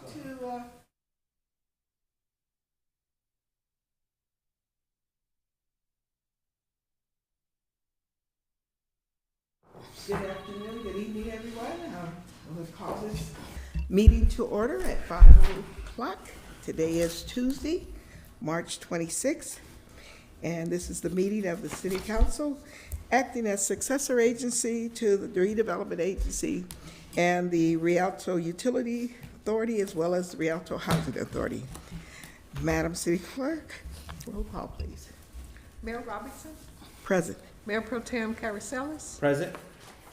to, good afternoon, good evening, everyone. We'll call this meeting to order at 5 o'clock. Today is Tuesday, March 26th, and this is the meeting of the City Council, acting as successor agency to the Redevelopment Agency and the Rialto Utility Authority, as well as the Rialto Housing Authority. Madam City Clerk, roll call, please. Mayor Robinson, Present. Mayor Pro Tem Caracellis, Present.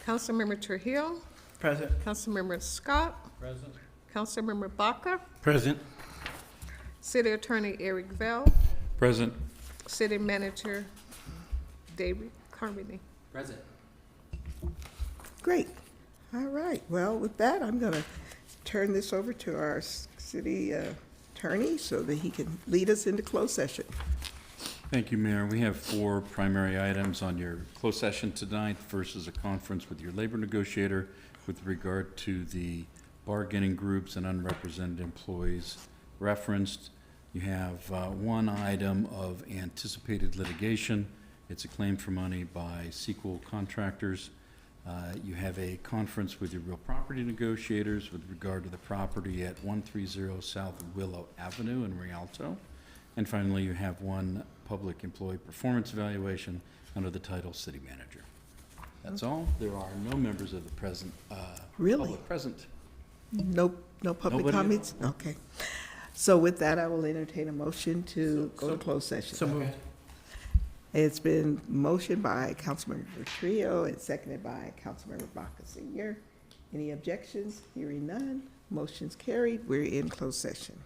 Councilmember Trujillo, Present. Councilmember Scott, Present. Councilmember Baca, Present. City Attorney Eric Vell, Present. City Manager David Carmody. Present. Great. All right. Well, with that, I'm going to turn this over to our city attorney so that he can lead us into closed session. Thank you, Mayor. We have 4 primary items on your closed session tonight. First is a conference with your labor negotiator with regard to the bargaining groups and unrepresented employees referenced. You have one item of anticipated litigation. It's a claim for money by Sequel Contractors. You have a conference with your real property negotiators with regard to the property at 130 South Willow Avenue in Rialto. And finally, you have one public employee performance evaluation under the title City Manager. That's all. There are no members of the present, Really? public present. No public Nobody at comments? Okay. So with that, I will entertain a motion to go to closed session. So moved. It's been motioned by Councilmember Trio and seconded by Councilmember Baca Sr. Any objections? Hearing none. Motion's carried. We're in closed session.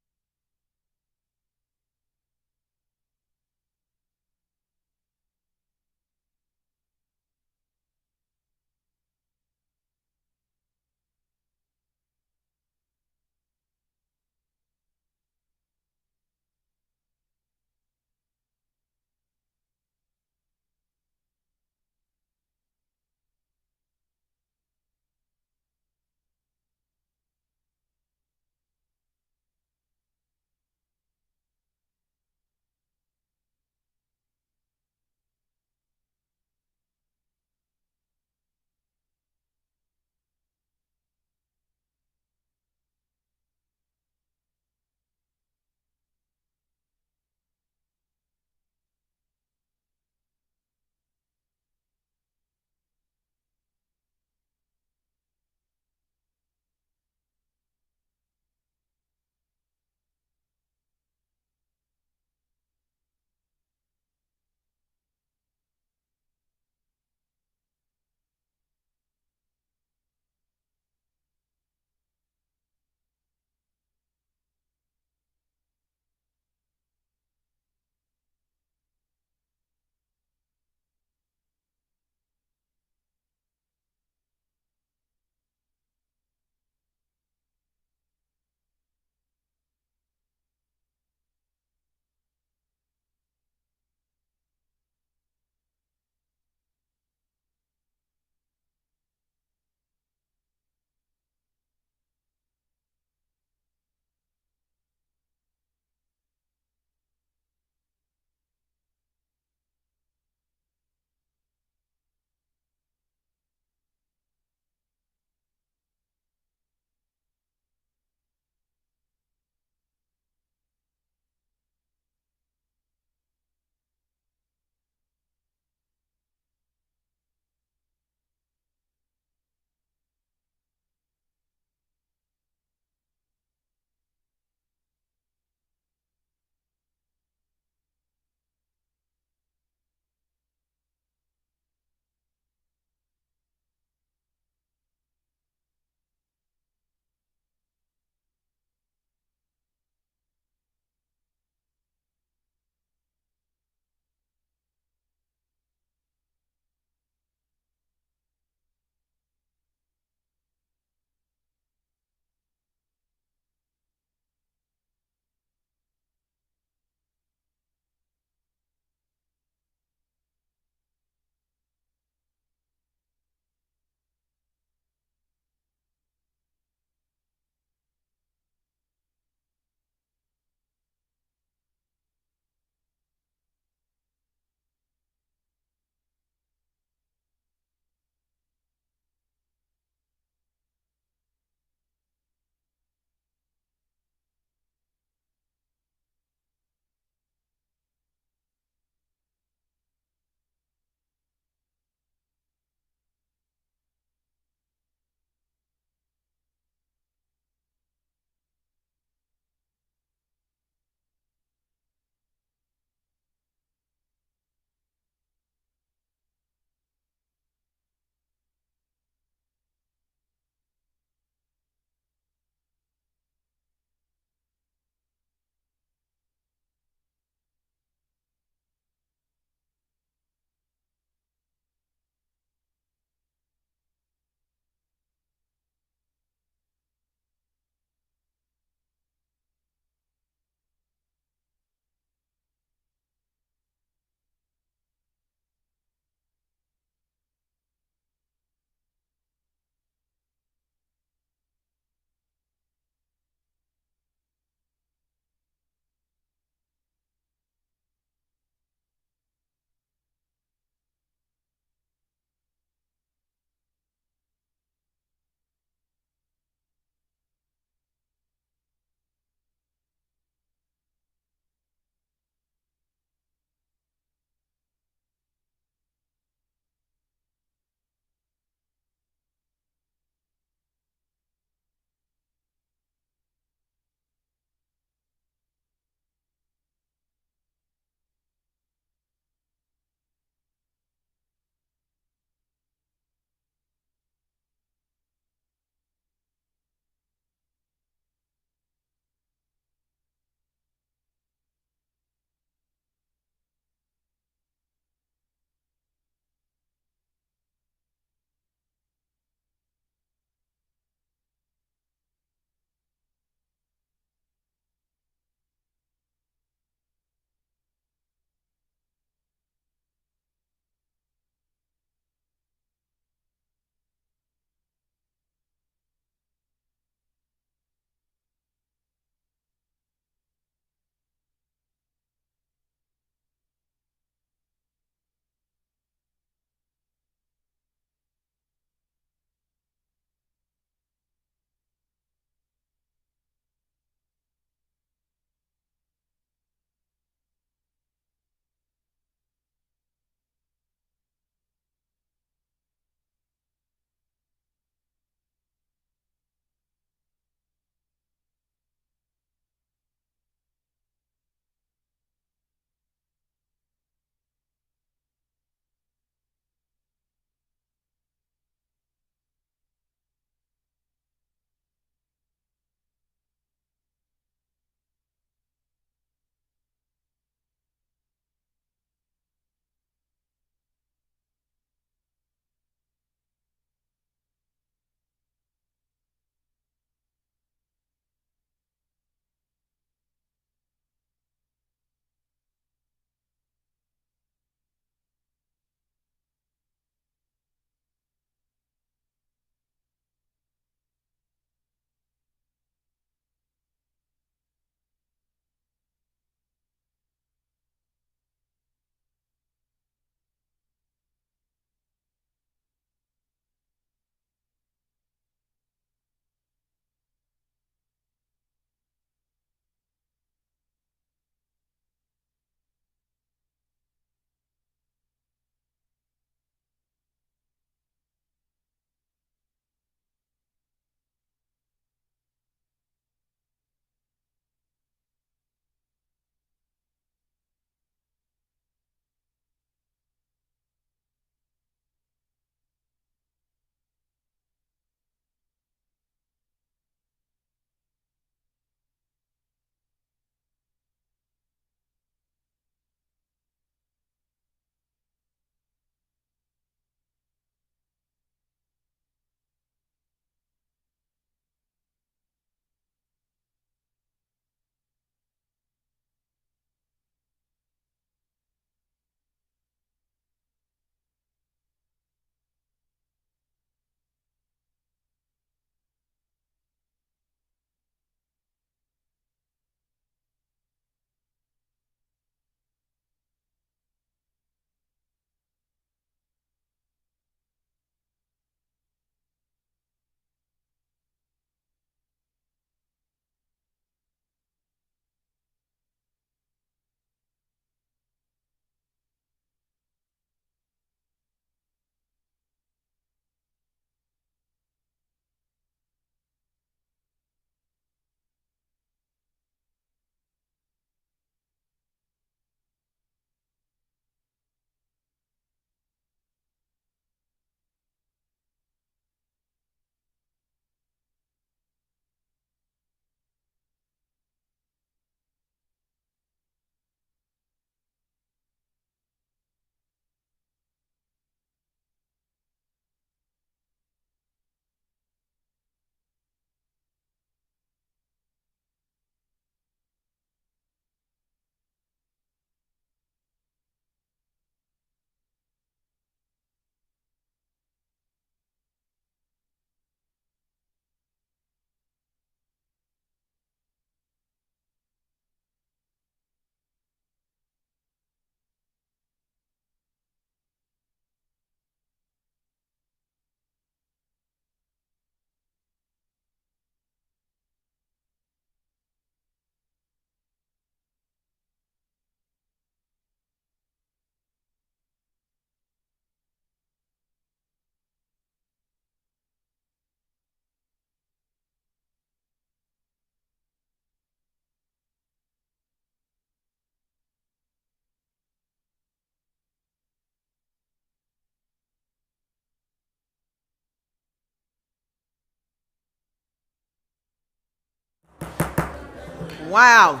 Wow.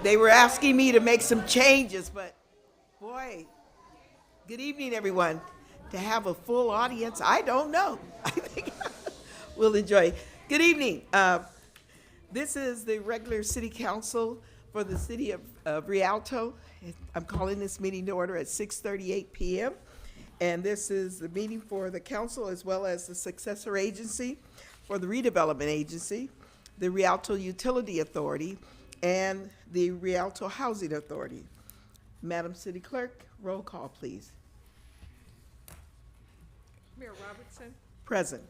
They were asking me to make some changes, but boy, good evening, everyone. To have a full audience, I don't know. I think we'll enjoy. Good evening. This is the regular city council for the city of Rialto. I'm calling this meeting to order at 6:38 p.m. And this is the meeting for the council as well as the successor agency for the redevelopment agency, the Rialto Utility Authority, and the Rialto Housing Authority. Madam City Clerk, roll call, please. Mayor Robertson, Present.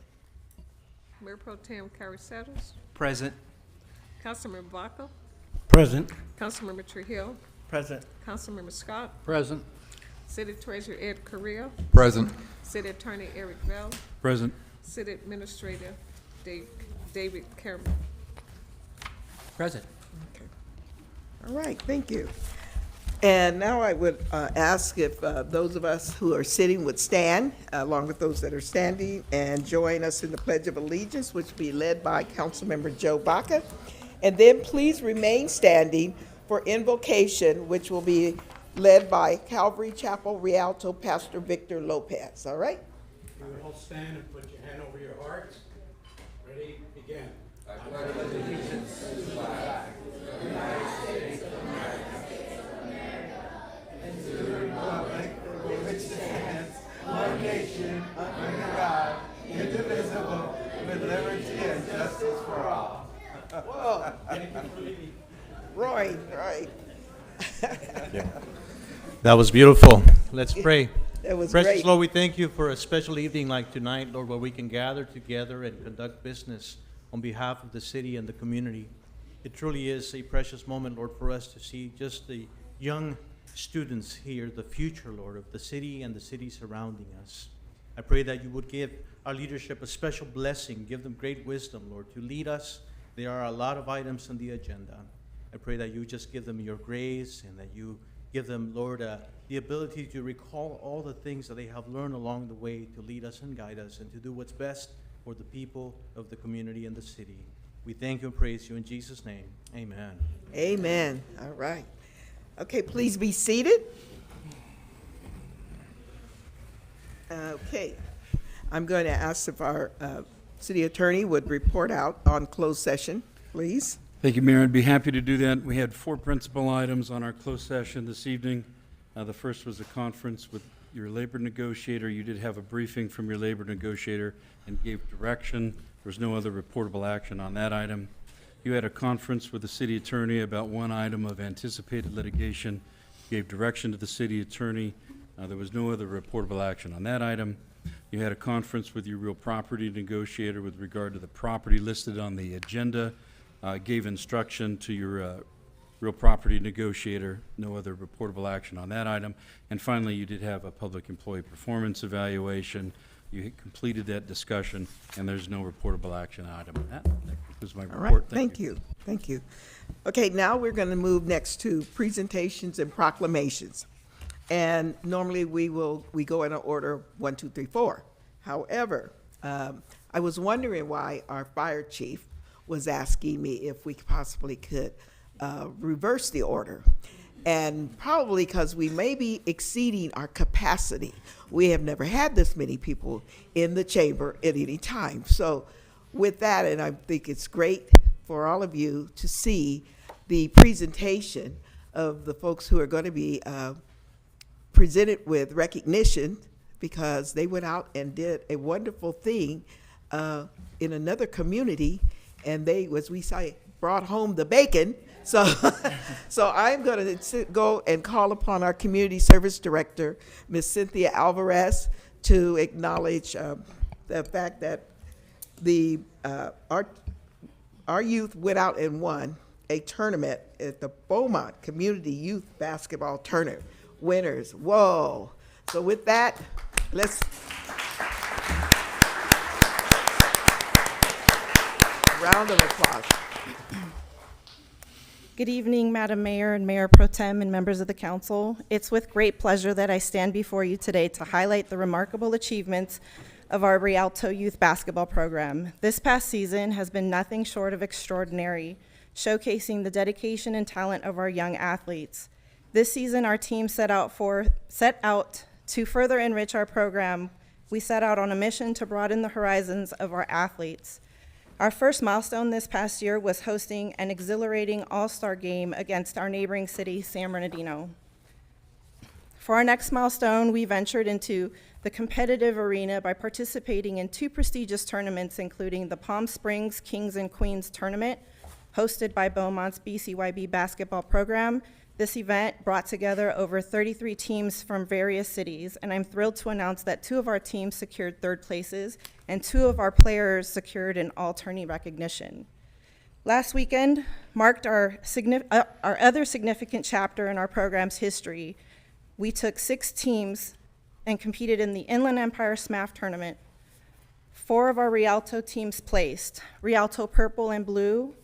Mayor Pro Tem Carrie Settles, Present. Councilmember Baca, Present. Councilmember Trujillo, Present. Councilmember Scott, Present. City Treasurer Ed Correa, Present. City Attorney Eric Vell, Present. City Administrator David Kerman. Present. All right, thank you. And now I would ask if those of us who are sitting would stand, along with those that are standing, and join us in the Pledge of Allegiance, which will be led by Councilmember Joe Baca. And then please remain standing for invocation, which will be led by Calvary Chapel Rialto Pastor Victor Lopez. All right? You would all stand and put your hand over your hearts. Ready? Begin. Roy, right. That was beautiful. Let's pray. That was Precious great. Lord, we thank you for a special evening like tonight, Lord, where we can gather together and conduct business on behalf of the city and the community. It truly is a precious moment, Lord, for us to see just the young students here, the future, Lord, of the city and the city surrounding us. I pray that you would give our leadership a special blessing, give them great wisdom, Lord, to lead us. There are a lot of items on the agenda. I pray that you just give them your grace and that you give them, Lord, the ability to recall all the things that they have learned along the way to lead us and guide us and to do what's best for the people of the community and the city. We thank you and praise you in Jesus' name. Amen. Amen. All right. Okay, please be seated. Okay. I'm going to ask if our city attorney would report out on closed session, please. Thank you, Mayor. I'd be happy to do that. We had 4 principal items on our closed session this evening. The first was a conference with your labor negotiator. You did have a briefing from your labor negotiator and gave direction. There was no other reportable action on that item. You had a conference with the city attorney about one item of anticipated litigation. Gave direction to the city attorney. There was no other reportable action on that item. You had a conference with your real property negotiator with regard to the property listed on the agenda. Gave instruction to your real property negotiator, no other reportable action on that item. And finally, you did have a public employee performance evaluation. You had completed that discussion, and there's no reportable action item on that. That concludes my All report. right, thank you. Thank you. Okay, now we're going to move next to presentations and proclamations. And normally we go in an order 1, 2, 3, 4. However, I was wondering why our fire chief was asking me if we possibly could reverse the order. And probably because we may be exceeding our capacity. We have never had this many people in the chamber at any time. So with that, and I think it's great for all of you to see the presentation of the folks who are going to be presented with recognition because they went out and did a wonderful thing in another community, and they, as we say, brought home the bacon. So, so I'm going to go and call upon our community service director, Ms. Cynthia Alvarez, to acknowledge the fact that our youth went out and won a tournament at the Beaumont Community Youth Basketball Tournament. Winners, whoa. So with that, let's round of applause. Good evening, Madam Mayor and Mayor Pro Tem and members of the council. It's with great pleasure that I stand before you today to highlight the remarkable achievements of our Rialto youth basketball program. This past season has been nothing short of extraordinary, showcasing the dedication and talent of our young athletes. This season, our team set out to further enrich our program. We set out on a mission to broaden the horizons of our athletes. Our first milestone this past year was hosting an exhilarating all-star game against our neighboring city, San Bernardino. For our next milestone, we ventured into the competitive arena by participating in 2 prestigious tournaments, including the Palm Springs Kings and Queens Tournament, hosted by Beaumont's BCYB basketball program. This event brought together over 33 teams from various cities, and I'm thrilled to announce that 2 of our teams secured 3rd places, and 2 of our players secured an all-tourney recognition. Last weekend marked our other significant chapter in our program's history. We took 6 teams and competed in the Inland Empire SMAF tournament. 4 of our Rialto teams placed. Rialto Purple and Blue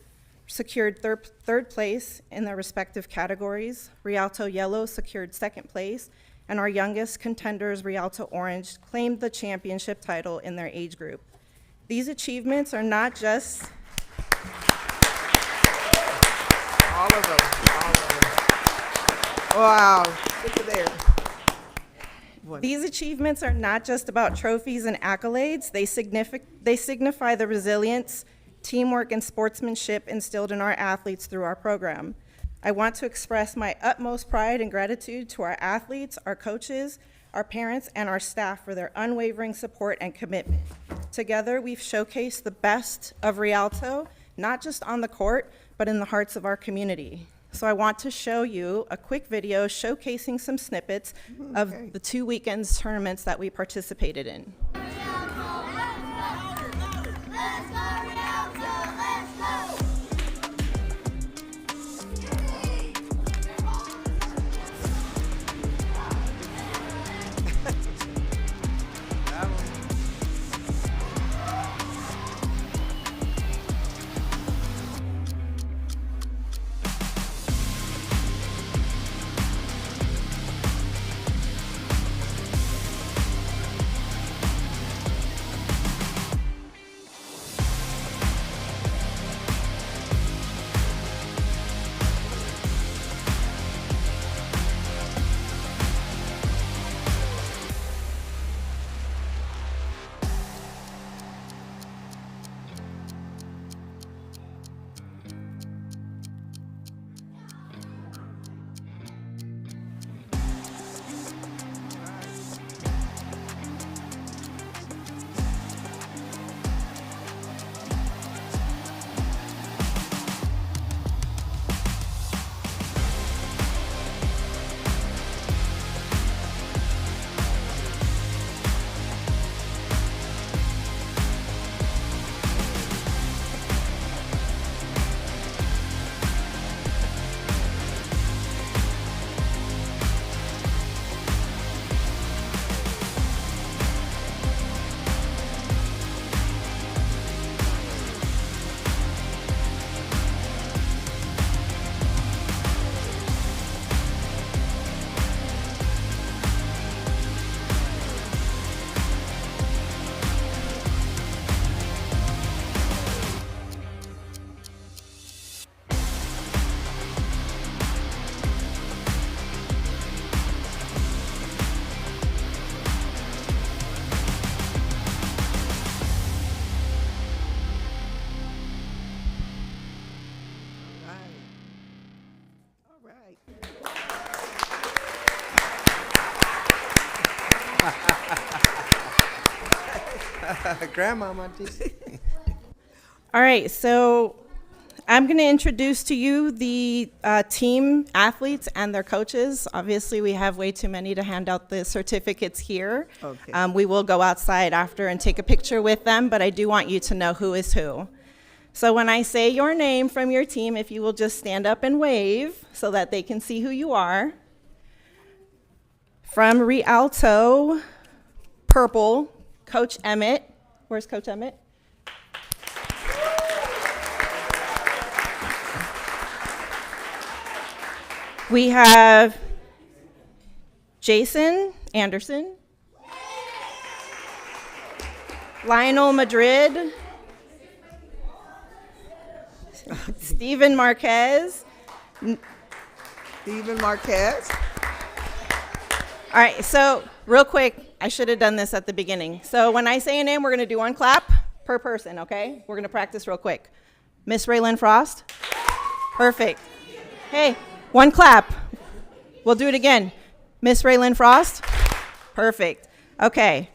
secured third place in their respective categories. Rialto Yellow secured 2nd place, and our youngest contenders, Rialto Orange, claimed the championship title in their age group. These achievements are not just All of them. Wow, look at there. These achievements are not just about trophies and accolades. They signify the resilience, teamwork, and sportsmanship instilled in our athletes through our program. I want to express my utmost pride and gratitude to our athletes, our coaches, our parents, and our staff for their unwavering support and commitment. Together, we've showcased the best of Rialto, not just on the court, but in the hearts of our community. So I want to show you a quick video showcasing some snippets of the 2 weekends tournaments that we participated in. Grandmama did. All right, so I'm going to introduce to you the team athletes and their coaches. Obviously, we have way too many to hand out the certificates here. Okay. We will go outside after and take a picture with them, but I do want you to know who is who. So when I say your name from your team, if you will just stand up and wave so that they can see who you are. From Rialto Purple, Coach Emmett. Where's Coach Emmett? We have Jason Anderson, Lionel Madrid, Stephen Marquez. Stephen Marquez. All right, so real quick, I should have done this at the beginning. So when I say a name, we're going to do one clap per person, okay? We're going to practice real quick. Miss Raylan Frost. Perfect. Hey, one clap. We'll do it again. Miss Raylan Frost. Perfect. Okay.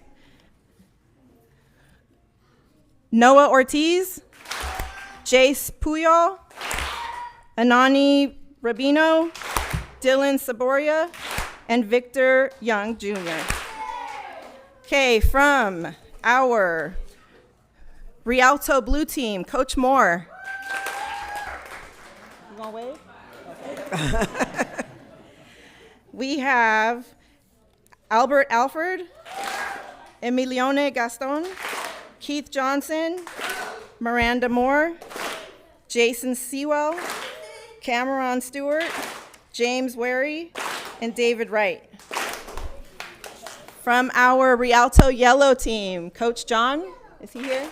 Noah Ortiz. Jace Puyol. Anani Rabino. Dylan Saboria. And Victor Young Jr. Okay, from our Rialto Blue Team, Coach Moore. You gonna wave? Okay. We have Albert Alford, Emilione Gaston, Keith Johnson, Miranda Moore, Jason Sewell, Cameron Stewart, James Wary, and David Wright. From our Rialto Yellow Team, Coach John, is he here?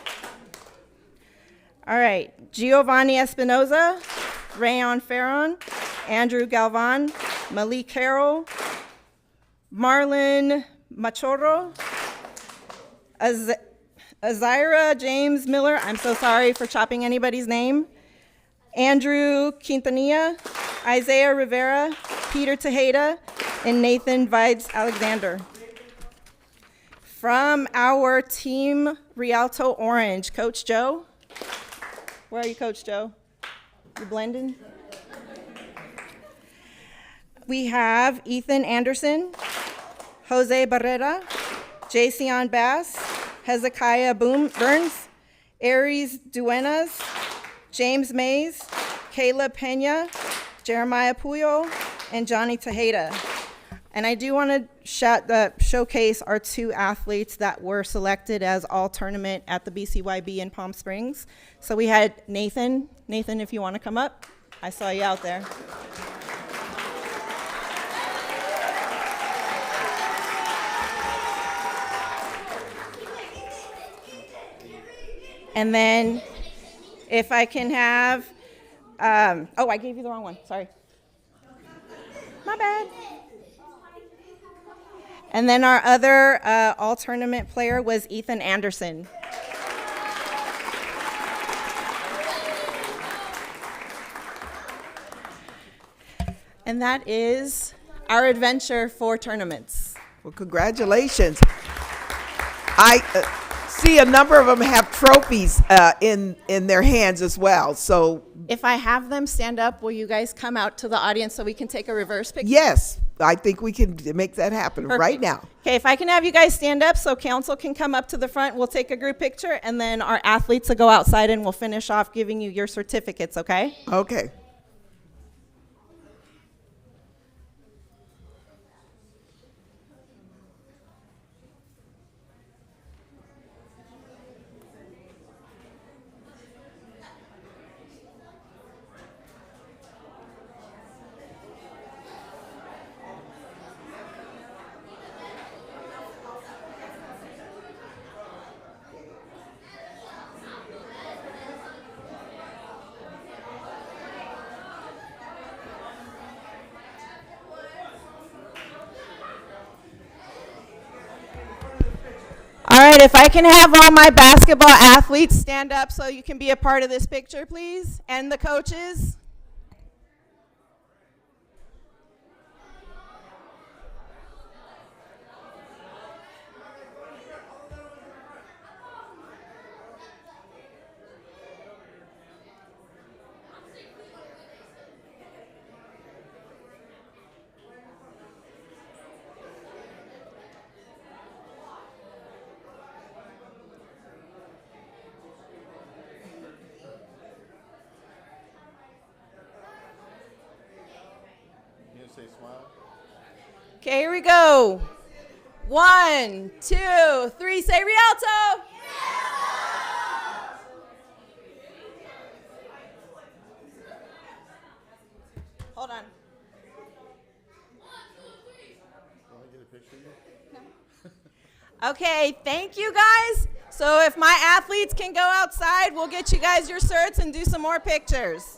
All right, Giovanni Espinoza, Rayon Ferron, Andrew Galvan, Malik Carroll, Marlon Machorro, Azira James Miller, I'm so sorry for chopping anybody's name, Andrew Quintanilla, Isaiah Rivera, Peter Tejeda, and Nathan Vides Alexander. From our team, Rialto Orange, Coach Joe. Where are you, Coach Joe? You blending? We have Ethan Anderson, Jose Barrera, Jason Bass, Hezekiah Burns, Aries Duenas, James Mays, Kayla Pena, Jeremiah Puyol, and Johnny Tejeda. And I do want to showcase our two athletes that were selected as all-tournament at the BCYB in Palm Springs. So we had Nathan. Nathan, if you want to come up. I saw you out there. And then if I can have, oh, I gave you the wrong one, sorry. My bad. And then our other all-tournament player was Ethan Anderson. And that is our adventure for tournaments. Well, congratulations. I see a number of them have trophies in their hands as well. So If I have them stand up, will you guys come out to the audience so we can take a reverse picture? yes, I think we can make that happen right Perfect. now. Okay, if I can have you guys stand up so council can come up to the front, we'll take a group picture, and then our athletes will go outside and we'll finish off giving you your certificates, okay? Okay. All right, if I can have all my basketball athletes stand up so you can be a part of this picture, please, and the coaches. Okay, here we go. 1, 2, 3, say Rialto. Hold on. Okay, thank you guys. So if my athletes can go outside, we'll get you guys your shirts and do some more pictures.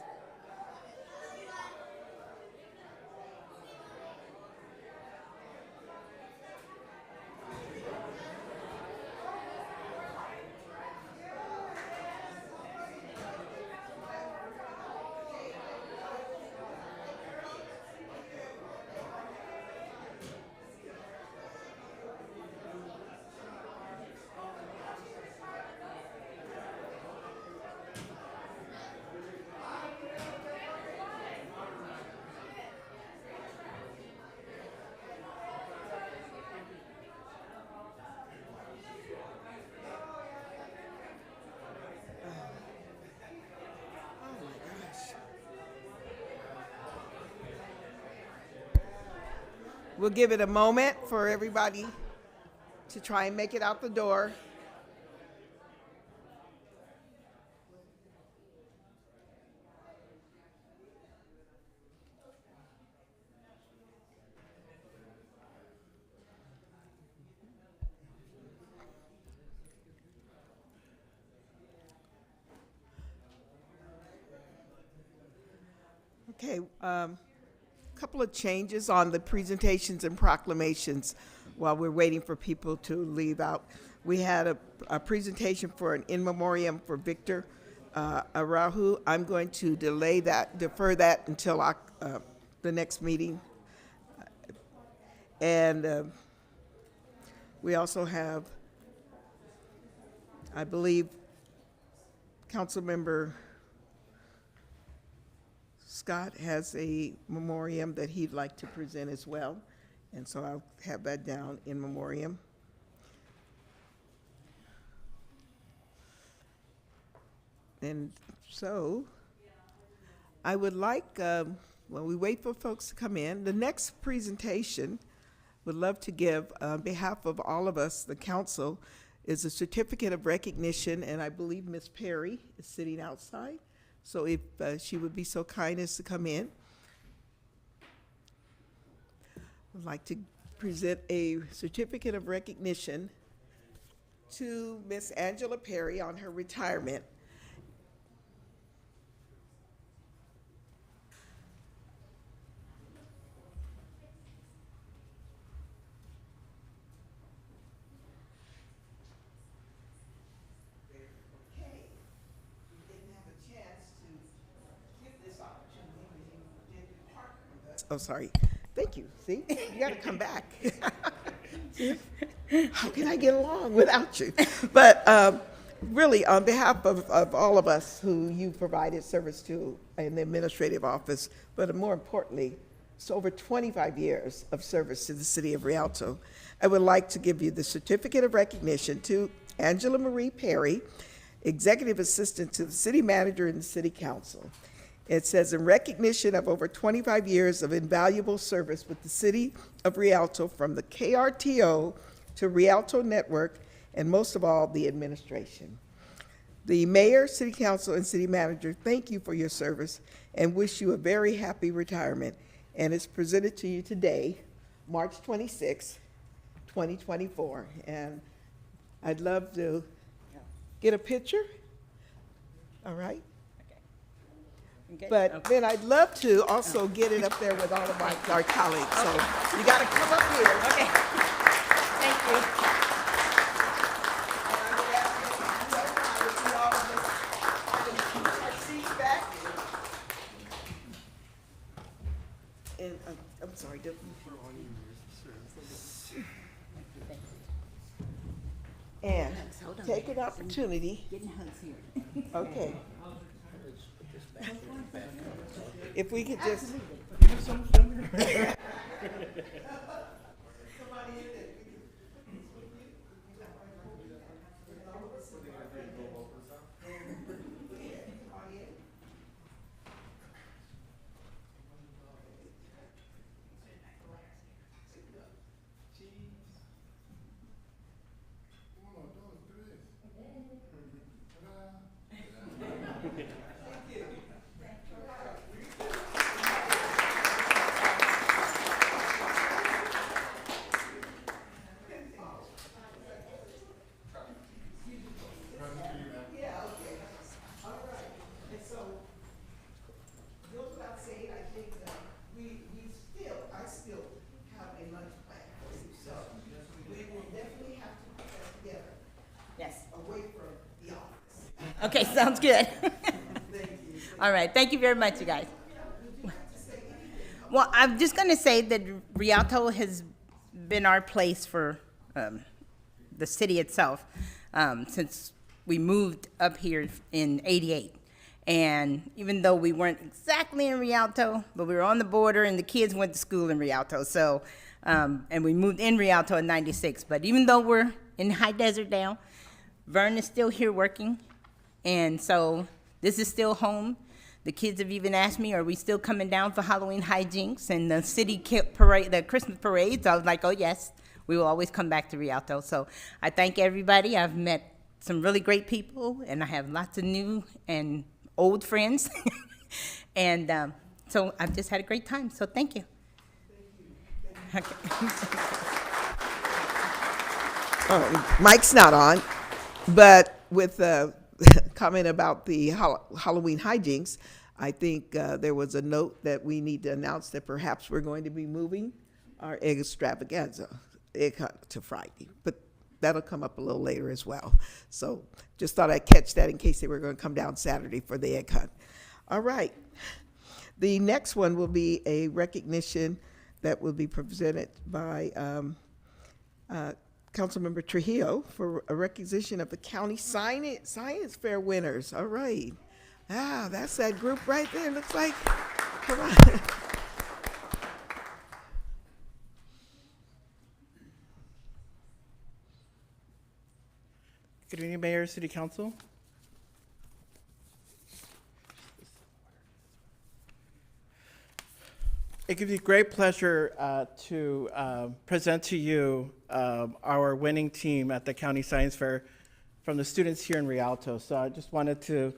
We'll give it a moment for everybody to try and make it out the door. Okay, couple of changes on the presentations and proclamations while we're waiting for people to leave out. We had a presentation for an in memoriam for Victor Araujo. I'm going to defer that until the next meeting. And we also have, I believe, Councilmember Scott has a memoriam that he'd like to present as well, and so I'll have that down in memoriam. And so I would like, when we wait for folks to come in, the next presentation would love to give, on behalf of all of us, the council, is a certificate of recognition, and I believe Ms. Perry is sitting outside. So if she would be so kind as to come in. I'd like to present a certificate of recognition to Miss Angela Perry on her retirement. Oh, sorry. Thank you. See, you got to come back. How can I get along without you? But really, on behalf of all of us who you provided service to in the administrative office, but more importantly, it's over 25 years of service to the city of Rialto, I would like to give you the certificate of recognition to Angela Marie Perry, Executive Assistant to the City Manager and the City Council. It says, in recognition of over 25 years of invaluable service with the city of Rialto, from the KRTO to Rialto Network, and most of all, the administration. The mayor, city council, and city manager thank you for your service and wish you a very happy retirement. And it's presented to you today, March 26, 2024. And I'd love to get a picture. All right. But then I'd love to also get it up there with all of our colleagues. So you got to come up here. Okay. Thank you. And I'm sorry. And take an opportunity. Okay. If we could just. Okay, sounds good. All right, thank you very much, you guys. Well, I'm just going to say that Rialto has been our place for the city itself since we moved up here in '88. And even though we weren't exactly in Rialto, but we were on the border, and the kids went to school in Rialto. So, and we moved in Rialto in '96. But even though we're in high desert now, Vern is still here working, and so this is still home. The kids have even asked me, are we still coming down for Halloween hijinks and the city parade, the Christmas parades? I was like, oh yes, we will always come back to Rialto. So I thank everybody. I've met some really great people, and I have lots of new and old friends. And so I've just had a great time, so thank you. Okay. Mike's not on, but with the comment about the Halloween hijinks, I think there was a note that we need to announce that perhaps we're going to be moving our egg extravaganza, egg hunt, to Friday. But that'll come up a little later as well. So just thought I'd catch that in case they were going to come down Saturday for the egg hunt. All right. The next one will be a recognition that will be presented by Councilmember Trujillo for a recognition of the county science fair winners. All right. Ah, that's that group right there. Looks like, come on. Good evening, Mayor, City Council. It gives me great pleasure to present to you our winning team at the County Science Fair from the students here in Rialto. So I just wanted to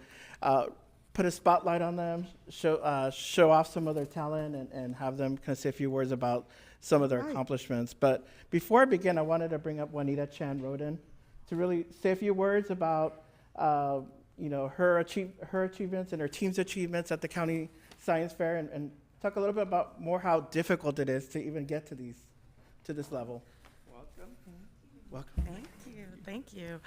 put a spotlight on them, show off some of their talent, and have them kind of say a few words about some of their accomplishments. But before I begin, I wanted to bring up Juanita Chan Roden to really say a few words about her achievements and her team's achievements at the County Science Fair, and talk a little bit about more how difficult it is to even get to this level. Welcome. Thank you.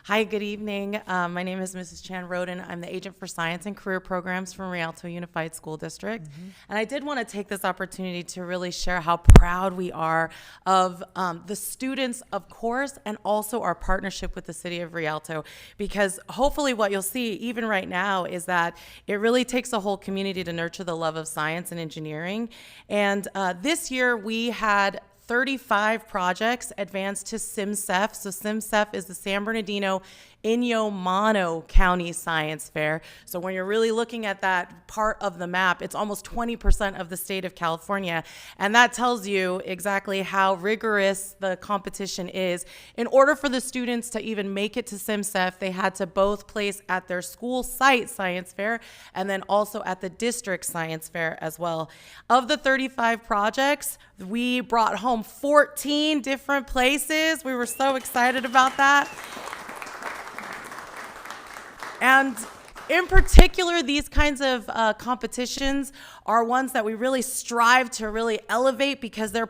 Hi, good evening. My name is Mrs. Chan Roden. I'm the agent for science and career programs from Rialto Unified School District. And I did want to take this opportunity to really share how proud we are of the students, of course, and also our partnership with the city of Rialto, because hopefully what you'll see even right now is that it really takes a whole community to nurture the love of science and engineering. And this year we had 35 projects advanced to SIMCEF. So SIMCEF is the San Bernardino Inyo County Science Fair. So when you're really looking at that part of the map, it's almost 20% of the state of California. And that tells you exactly how rigorous the competition is. In order for the students to even make it to SIMCEF, they had to both place at their school site science fair and then also at the district science fair as well. Of the 35 projects, we brought home 14 different places. We were so excited about that. And in particular, these kinds of competitions are ones that we really strive to really elevate because their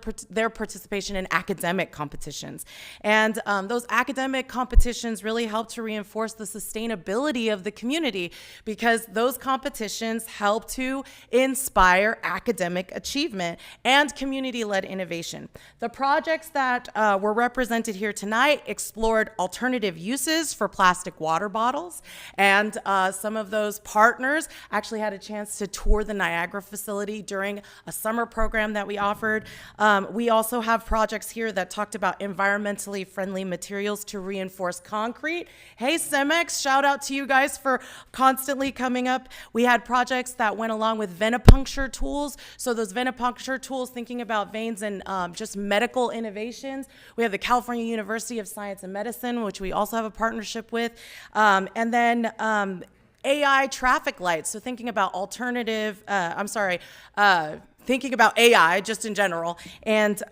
participation in academic competitions. And those academic competitions really help to reinforce the sustainability of the community because those competitions help to inspire academic achievement and community-led innovation. The projects that were represented here tonight explored alternative uses for plastic water bottles, and some of those partners actually had a chance to tour the Niagara facility during a summer program that we offered. We also have projects here that talked about environmentally friendly materials to reinforce concrete. Hey, Cemex, shout out to you guys for constantly coming up. We had projects that went along with venipuncture tools. So those venipuncture tools, thinking about veins and just medical innovations. We have the California University of Science and Medicine, which we also have a partnership with. And then AI traffic lights, so thinking about thinking about AI just in general, and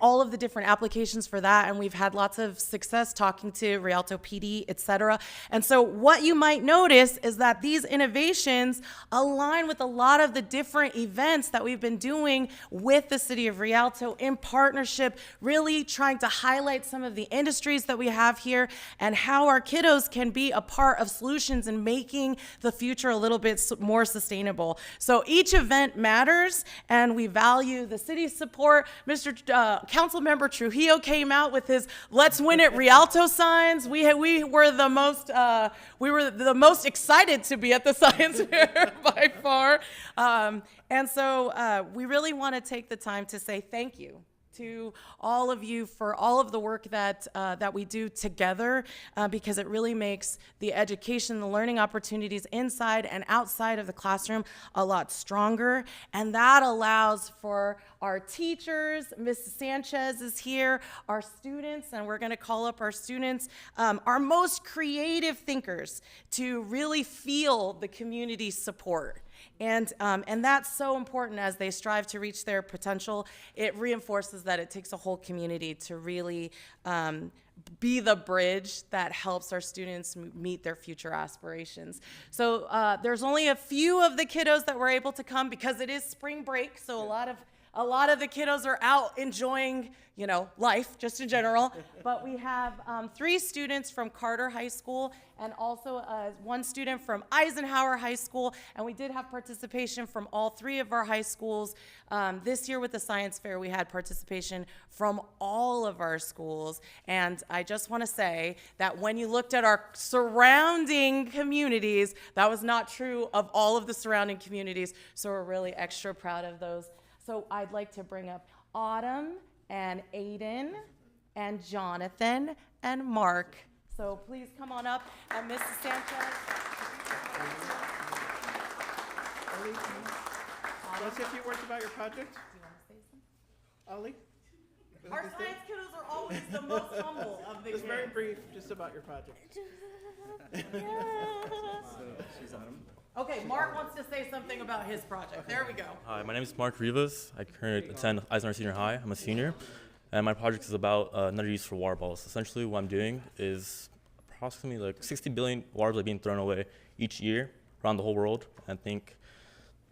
all of the different applications for that. And we've had lots of success talking to Rialto PD, et cetera. And so what you might notice is that these innovations align with a lot of the different events that we've been doing with the city of Rialto in partnership, really trying to highlight some of the industries that we have here and how our kiddos can be a part of solutions and making the future a little bit more sustainable. So each event matters, and we value the city's support. Mr. Councilmember Trujillo came out with his "Let's Win It" Rialto signs. We were the most excited to be at the science fair by far, and so we really want to take the time to say thank you to all of you for all of the work that we do together, because it really makes the education, the learning opportunities inside and outside of the classroom a lot stronger. And that allows for our teachers, Mrs. Sanchez is here, our students, and we're going to call up our students, our most creative thinkers, to really feel the community support. And that's so important as they strive to reach their potential. It reinforces that it takes a whole community to really be the bridge that helps our students meet their future aspirations. So there's only a few of the kiddos that were able to come because it is spring break, so a lot of the kiddos are out enjoying, life just in general. But we have 3 students from Carter High School and also 1 student from Eisenhower High School. And we did have participation from all 3 of our high schools. This year with the science fair, we had participation from all of our schools. And I just want to say that when you looked at our surrounding communities, that was not true of all of the surrounding communities. So we're really extra proud of those. So I'd like to bring up Autumn and Aiden and Jonathan and Mark. So please come on up, and Mrs. Sanchez. Want to say a few words about your project? Do you want to say something? Ollie? Our science kiddos are always the most humble of the Just kids. very brief, just about your project. Okay, Mark wants to say something about his project. There we go. Hi, my name is Mark Rivas. I currently attend Eisenhower Senior High. I'm a senior, and my project is about another use for water bottles. Essentially, what I'm doing is approximately like 60 billion water bottles are being thrown away each year around the whole world. I think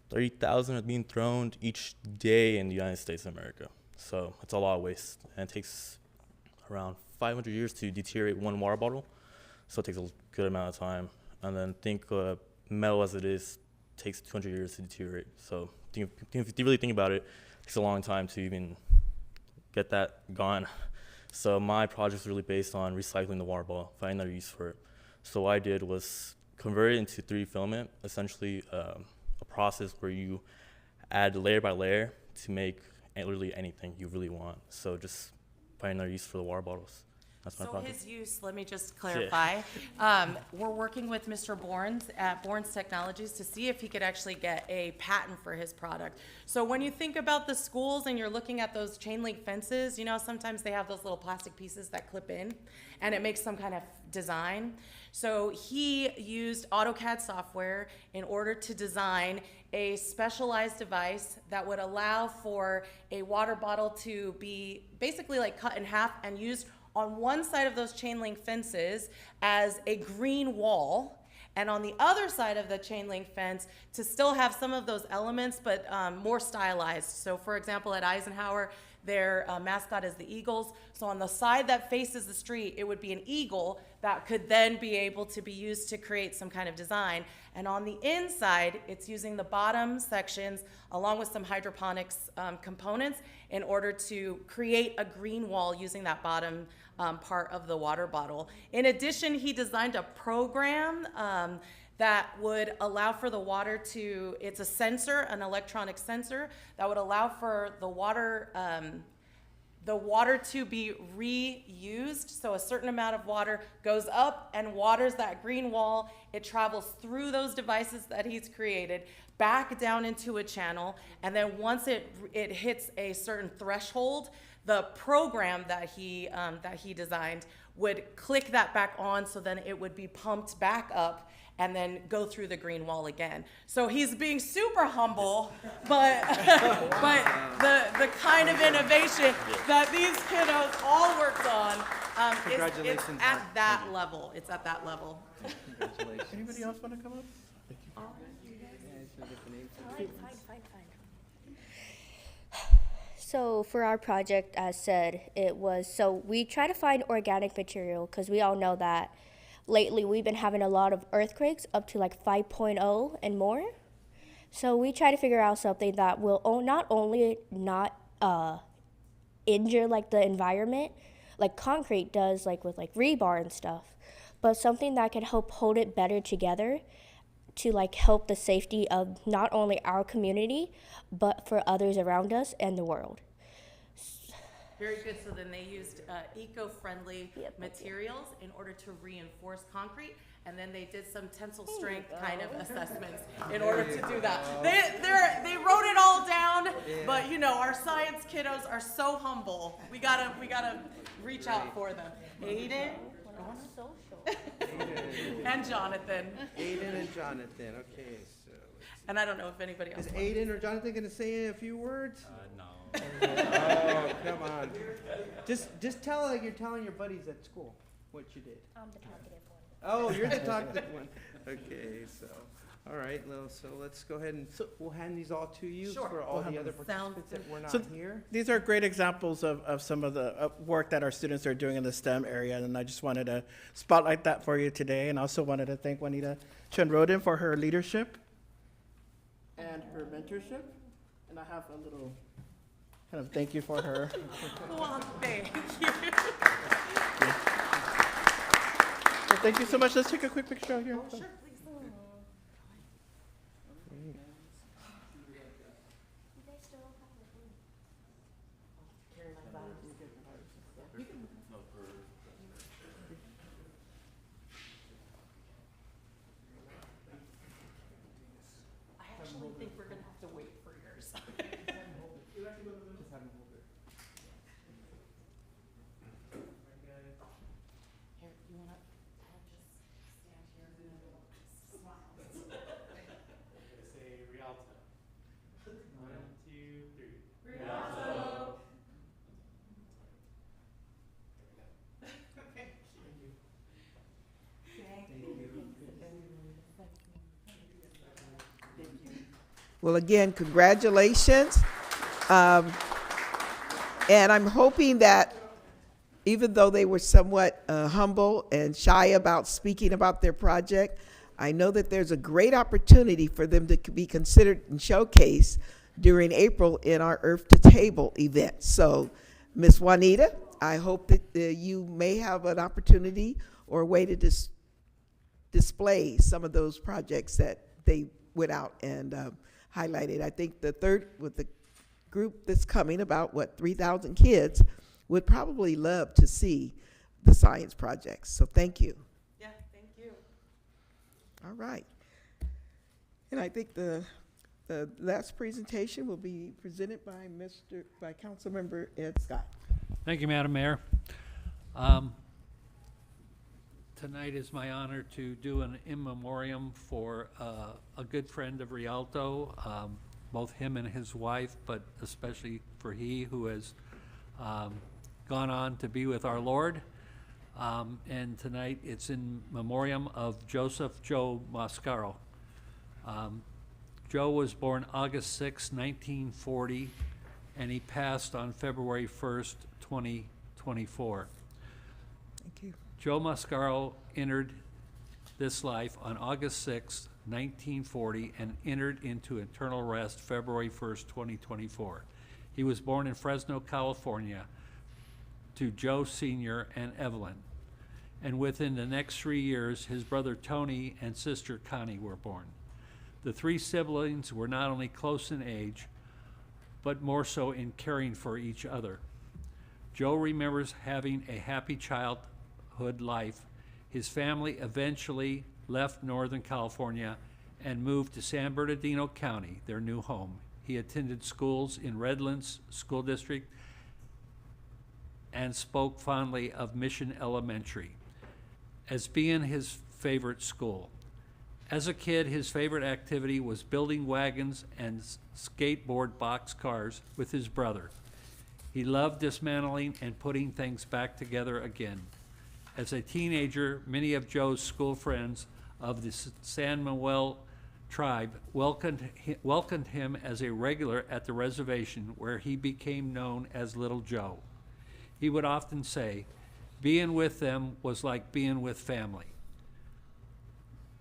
30,000 are being thrown each day in the United States of America. So it's a lot of waste, and it takes around 500 years to deteriorate one water bottle. So it takes a good amount of time. And then think metal as it is takes 200 years to deteriorate. So if you really think about it, it takes a long time to even get that gone. So my project is really based on recycling the water bottle, finding another use for it. So what I did was convert it into 3D filament, essentially a process where you add layer by layer to make literally anything you really want. So just find another use for the water bottles. That's my So project. his use, let me just clarify. We're working with Mr. Bournes at Bournes Technologies to see if he could actually get a patent for his product. So when you think about the schools and you're looking at those chain link fences, sometimes they have those little plastic pieces that clip in and it makes some kind of design. So he used AutoCAD software in order to design a specialized device that would allow for a water bottle to be basically like cut in half and used on one side of those chain link fences as a green wall, and on the other side of the chain link fence to still have some of those elements, but more stylized. So for example, at Eisenhower, their mascot is the Eagles. So on the side that faces the street, it would be an eagle that could then be able to be used to create some kind of design. And on the inside, it's using the bottom sections along with some hydroponics components in order to create a green wall using that bottom part of the water bottle. In addition, he designed a program that would allow for the water to, it's a sensor, an electronic sensor, that would allow for the water to be reused. So a certain amount of water goes up and waters that green wall. It travels through those devices that he's created, back down into a channel, and then once it hits a certain threshold, the program that he designed would click that back on, so then it would be pumped back up and then go through the green wall again. So he's being super humble, but but the kind of innovation that these kiddos all worked on, it's at that level. It's at that level. Anybody else want to come up? So for our project, as said, so we try to find organic material because we all know that lately we've been having a lot of earthquakes up to like 5.0 and more. So we try to figure out something that will not only not injure like the environment, like concrete does, like with like rebar and stuff, but something that can help hold it better together to like help the safety of not only our community, but for others around us and the world. Very good. So then they used eco-friendly materials in order to reinforce concrete, and then they did some tensile strength kind of assessments in order to do that. They wrote it all down, but you know, our science kiddos are so humble. We gotta reach out for them. Aiden. And Jonathan. Aiden and Jonathan, okay, so. And I don't know if anybody else. Is Aiden or Jonathan gonna say a few words? No. Oh, come on. Just tell like you're telling your buddies at school what you did. I'm the talkative one. Oh, you're the talkative one. Okay, so, all right, so let's go ahead and, we'll hand these all to you Sure. for all the other Sounds participants that were not So here. these are great examples of some of the work that our students are doing in the STEM area, and I just wanted to spotlight that for you today, and also wanted to thank Juanita Chen-Roden for her leadership and her mentorship, and I have a little kind of thank you for her. Well, thank you. So thank you so much. Let's take a quick picture out here. Sure, please. I actually think we're gonna have to wait for yours. Here, you wanna, I'll just stand here and smile. Say Rialto. 1, 2, 3. Rialto. Well, again, congratulations. And I'm hoping that even though they were somewhat humble and shy about speaking about their project, I know that there's a great opportunity for them to be considered and showcased during April in our Earth to Table event. So, Ms. Juanita, I hope that you may have an opportunity or a way to display some of those projects that they went out and highlighted. I think the third, with the group that's coming, about 3,000 kids, would probably love to see the science projects. So thank you. Yeah, thank you. All right. And I think the last presentation will be presented by Councilmember Ed Scott. Thank you, Madam Mayor. Tonight is my honor to do an in memoriam for a good friend of Rialto, both him and his wife, but especially for he who has gone on to be with our Lord. And tonight it's in memoriam of Joseph Joe Mascaro. Joe was born August 6, 1940, and he passed on February 1st, 2024. Thank you. Joe Mascaro entered this life on August 6, 1940, and entered into eternal rest February 1st, 2024. He was born in Fresno, California, to Joe Sr. and Evelyn. And within the next 3 years, his brother Tony and sister Connie were born. The three siblings were not only close in age, but more so in caring for each other. Joe remembers having a happy childhood life. His family eventually left Northern California and moved to San Bernardino County, their new home. He attended schools in Redlands School District and spoke fondly of Mission Elementary as being his favorite school. As a kid, his favorite activity was building wagons and skateboard boxcars with his brother. He loved dismantling and putting things back together again. As a teenager, many of Joe's school friends of the San Manuel tribe welcomed him as a regular at the reservation, where he became known as Little Joe. He would often say, being with them was like being with family.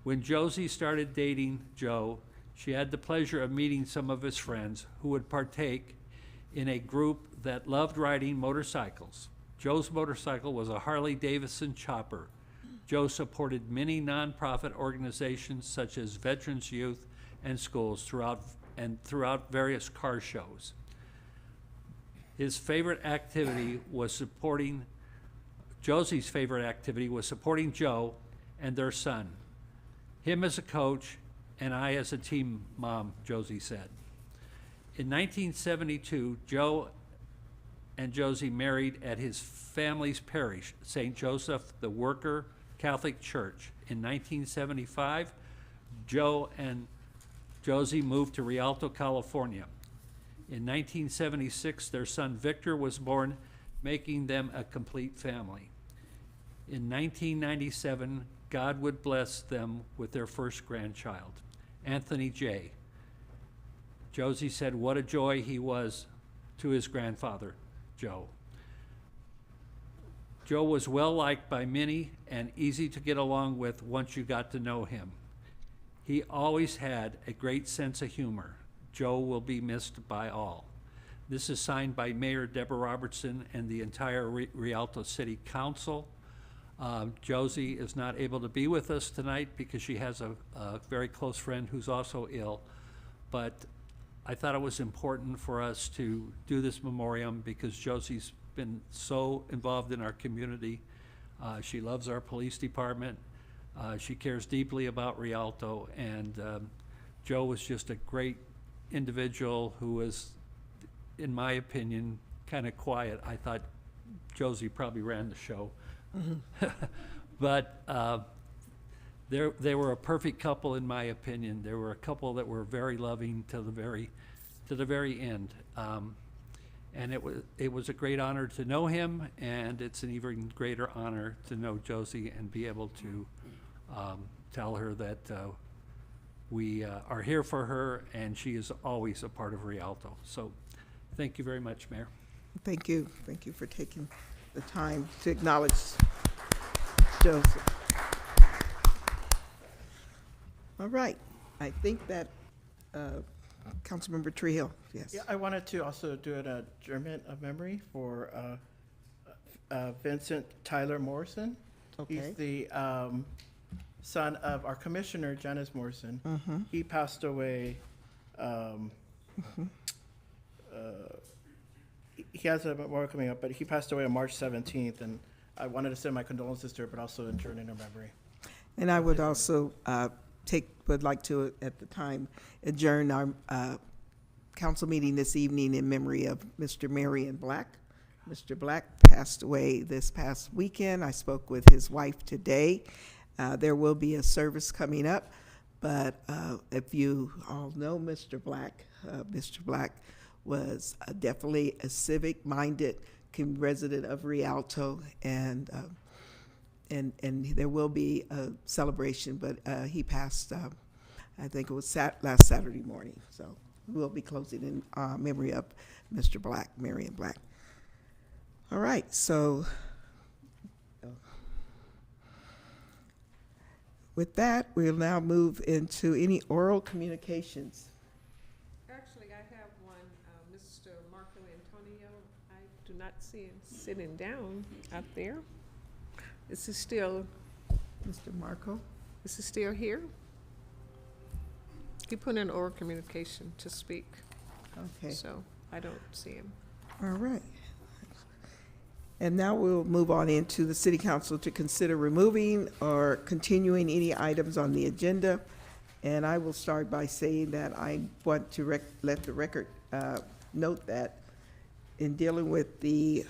When Josie started dating Joe, she had the pleasure of meeting some of his friends who would partake in a group that loved riding motorcycles. Joe's motorcycle was a Harley-Davidson Chopper. Joe supported many nonprofit organizations such as Veterans Youth and Schools throughout various car shows. His favorite activity was Josie's favorite activity was supporting Joe and their son. Him as a coach and I as a team mom, Josie said. In 1972, Joe and Josie married at his family's parish, St. Joseph the Worker Catholic Church. In 1975, Joe and Josie moved to Rialto, California. In 1976, their son Victor was born, making them a complete family. In 1997, God would bless them with their first grandchild, Anthony J. Josie said what a joy he was to his grandfather, Joe. Joe was well liked by many and easy to get along with once you got to know him. He always had a great sense of humor. Joe will be missed by all. This is signed by Mayor Deborah Robertson and the entire Rialto City Council. Josie is not able to be with us tonight because she has a very close friend who's also ill, but I thought it was important for us to do this memoriam because Josie's been so involved in our community. She loves our police department. She cares deeply about Rialto, and Joe was just a great individual who was, in my opinion, kind of quiet. I thought Josie probably ran the show. But they were a perfect couple, in my opinion. They were a couple that were very loving to the very end. And it was a great honor to know him, and it's an even greater honor to know Josie and be able to tell her that we are here for her, and she is always a part of Rialto. So thank you very much, Mayor. Thank you. Thank you for taking the time to acknowledge Joseph. All right. I think that Councilmember Treehill, yes. Yeah, I wanted to also do an adjournment of memory for Vincent Tyler Morrison. Okay. He's the son of our commissioner, Janice Morrison. Mm-hmm. He passed away. He has a memorial coming up, but he passed away on March 17th, and I wanted to send my condolences to her, but also adjourn in her memory. And I would also would like to, at the time, adjourn our council meeting this evening in memory of Mr. Marion Black. Mr. Black passed away this past weekend. I spoke with his wife today. There will be a service coming up, but if you all know Mr. Black was definitely a civic-minded resident of Rialto, and there will be a celebration, but he passed, I think it was last Saturday morning. So we'll be closing in memory of Mr. Black, Marion Black. All right, so with that, we'll now move into any oral communications. Actually, I have one, Mr. Marco Antonio. I do not see him sitting down out there. Is he still, Mr. Marco? is he still here? He put in oral communication to speak, Okay, so I don't see him. all right. And now we'll move on into the city council to consider removing or continuing any items on the agenda. And I will start by saying that I want to let the record note that in dealing with the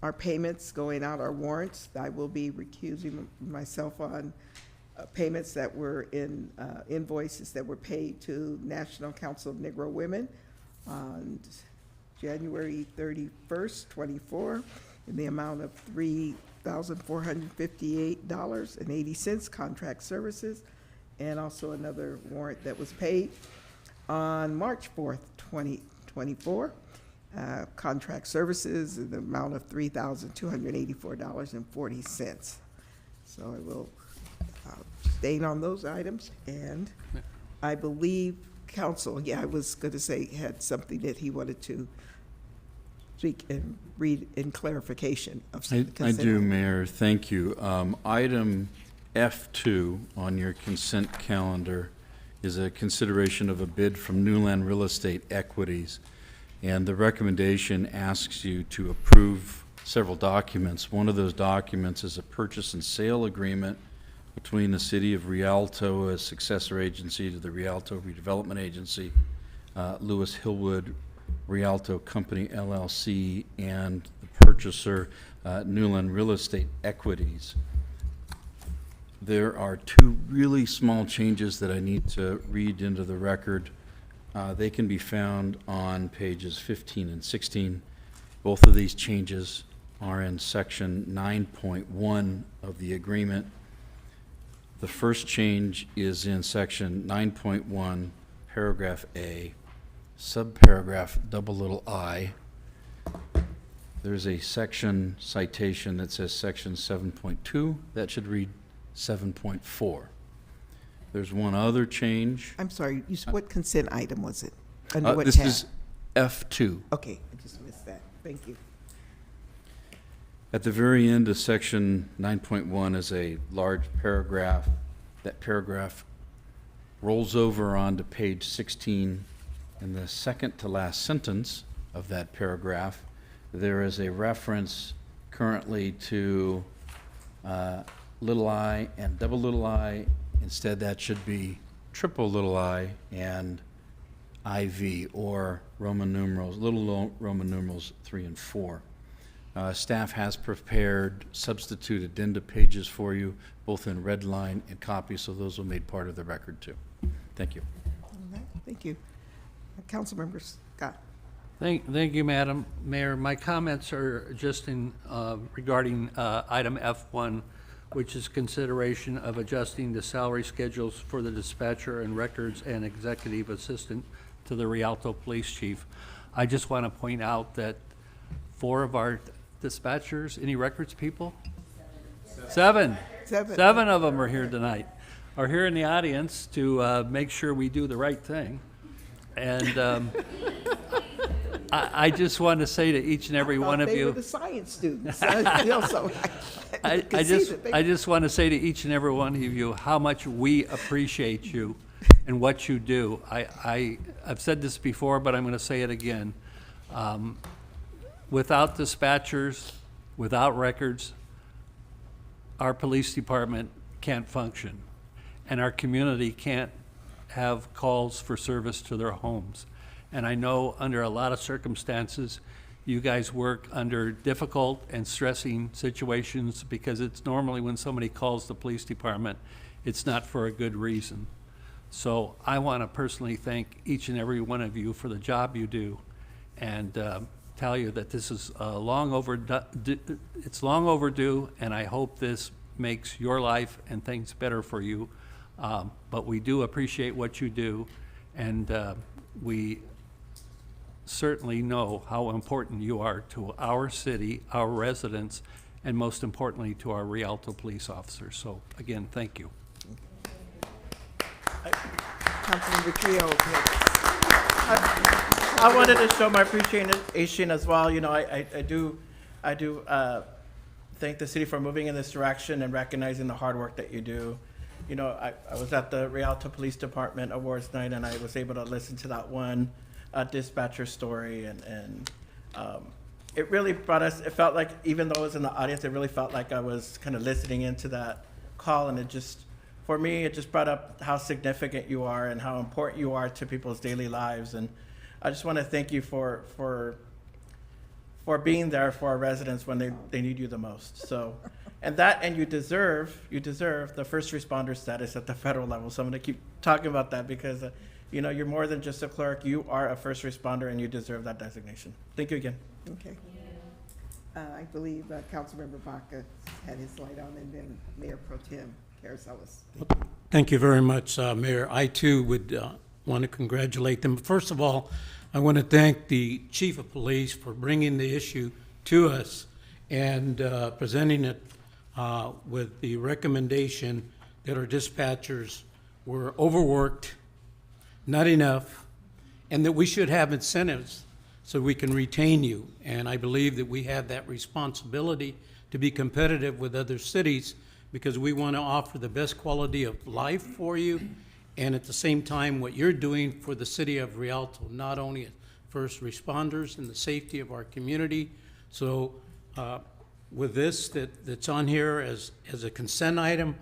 our payments going out, our warrants. I will be recusing myself on payments that were in invoices that were paid to National Council of Negro Women on January 31st, 24, in the amount of $3,458.80 contract services, and also another warrant that was paid on March 4th, 2024, contract services in the amount of $3,284.40. So I will abstain on those items, and I believe council, I was going to say, had something that he wanted to speak and read in clarification of some I consent do, items. Mayor, thank you. Item F2 on your consent calendar is a consideration of a bid from Newland Real Estate Equities. And the recommendation asks you to approve several documents. One of those documents is a purchase and sale agreement between the City of Rialto, a successor agency to the Rialto Redevelopment Agency, Lewis Hillwood Rialto Company LLC, and the purchaser, Newland Real Estate Equities. There are two really small changes that I need to read into the record. They can be found on pages 15 and 16. Both of these changes are in section 9.1 of the agreement. The first change is in section 9.1, paragraph A, subparagraph I. There's a section citation that says section 7.2. That should read 7.4. There's one other change. I'm sorry, what consent item was it? Under what This tab? is F2. Okay, I just missed that. Thank you. At the very end of section 9.1 is a large paragraph. That paragraph rolls over onto page 16. In the second to last sentence of that paragraph, there is a reference currently to little I and double little I. Instead, that should be triple little I and IV, or Roman numerals, little Roman numerals 3 and 4. Staff has prepared substitute addenda pages for you, both in red line and copy, so those will be made part of the record too. Thank you. All right, thank you. Councilmember Scott. Thank you, Madam Mayor. My comments are just in regarding item F1, which is consideration of adjusting the salary schedules for the dispatcher and records and executive assistant to the Rialto Police Chief. I just want to point out that 4 of our dispatchers, any records people? Seven of them are here tonight, are here in the audience to make sure we do the right thing. And I just want to say to each and every one of They you, were the science students. So I just want to say to each and every one of you how much we appreciate you and what you do. I've said this before, but I'm going to say it again. Without dispatchers, without records, our police department can't function, and our community can't have calls for service to their homes. And I know under a lot of circumstances, you guys work under difficult and stressing situations, because it's normally when somebody calls the police department, it's not for a good reason. So I want to personally thank each and every one of you for the job you do, and tell you that this is long overdue, and I hope this makes your life and things better for you. But we do appreciate what you do, and we certainly know how important you are to our city, our residents, and most importantly to our Rialto police officers. So again, thank you. Councilmember Trio. I wanted to show my appreciation as well. You know, I do thank the city for moving in this direction and recognizing the hard work that you do. You know, I was at the Rialto Police Department Awards night, and I was able to listen to that one dispatcher story, and it really brought us, it felt like, even though I was in the audience, it really felt like I was kind of listening into that call, and it just, for me, it just brought up how significant you are and how important you are to people's daily lives. And I just want to thank you for for being there for our residents when they need you the most. So, and you deserve the first responder status at the federal level. So I'm going to keep talking about that because, you're more than just a clerk. You are a first responder and you deserve that designation. Thank you again. Okay. I believe Councilmember Baca had his light on, and then Mayor Pro Tem Carasellis. Thank you very much, Mayor. I too would want to congratulate them. First of all, I want to thank the Chief of Police for bringing the issue to us and presenting it with the recommendation that our dispatchers were overworked, not enough, and that we should have incentives so we can retain you. And I believe that we have that responsibility to be competitive with other cities because we want to offer the best quality of life for you, and at the same time, what you're doing for the city of Rialto, not only as first responders and the safety of our community. So with this that's on here as a consent item,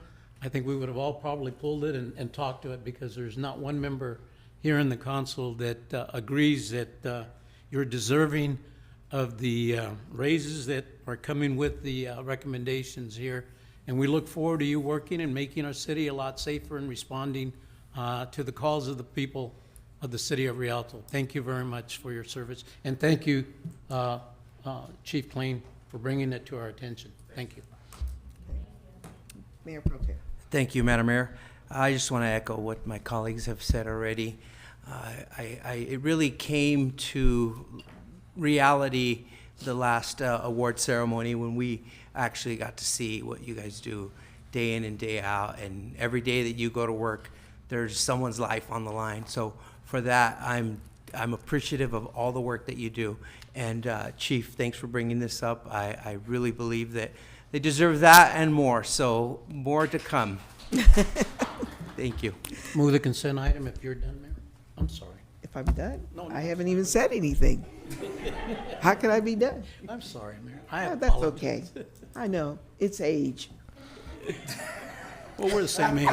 I think we would have all probably pulled it and talked to it because there's not one member here in the council that agrees that you're deserving of the raises that are coming with the recommendations here. And we look forward to you working and making our city a lot safer and responding to the calls of the people of the city of Rialto. Thank you very much for your service. And thank you, Chief Plain, for bringing it to our attention. Thank you. Mayor Pro Tem. Thank you, Madam Mayor. I just want to echo what my colleagues have said already. It really came to reality the last award ceremony when we actually got to see what you guys do day in and day out, and every day that you go to work there's someone's life on the line. So for that, I'm appreciative of all the work that you do. And Chief, thanks for bringing this up. I really believe that they deserve that and more, so more to come. Thank you. Move the consent item if you're done, Mayor. I'm sorry. If I'm done? I haven't even said anything. How can I be done? I'm sorry, Mayor. That's okay. I know. It's age. Well, we're the same age.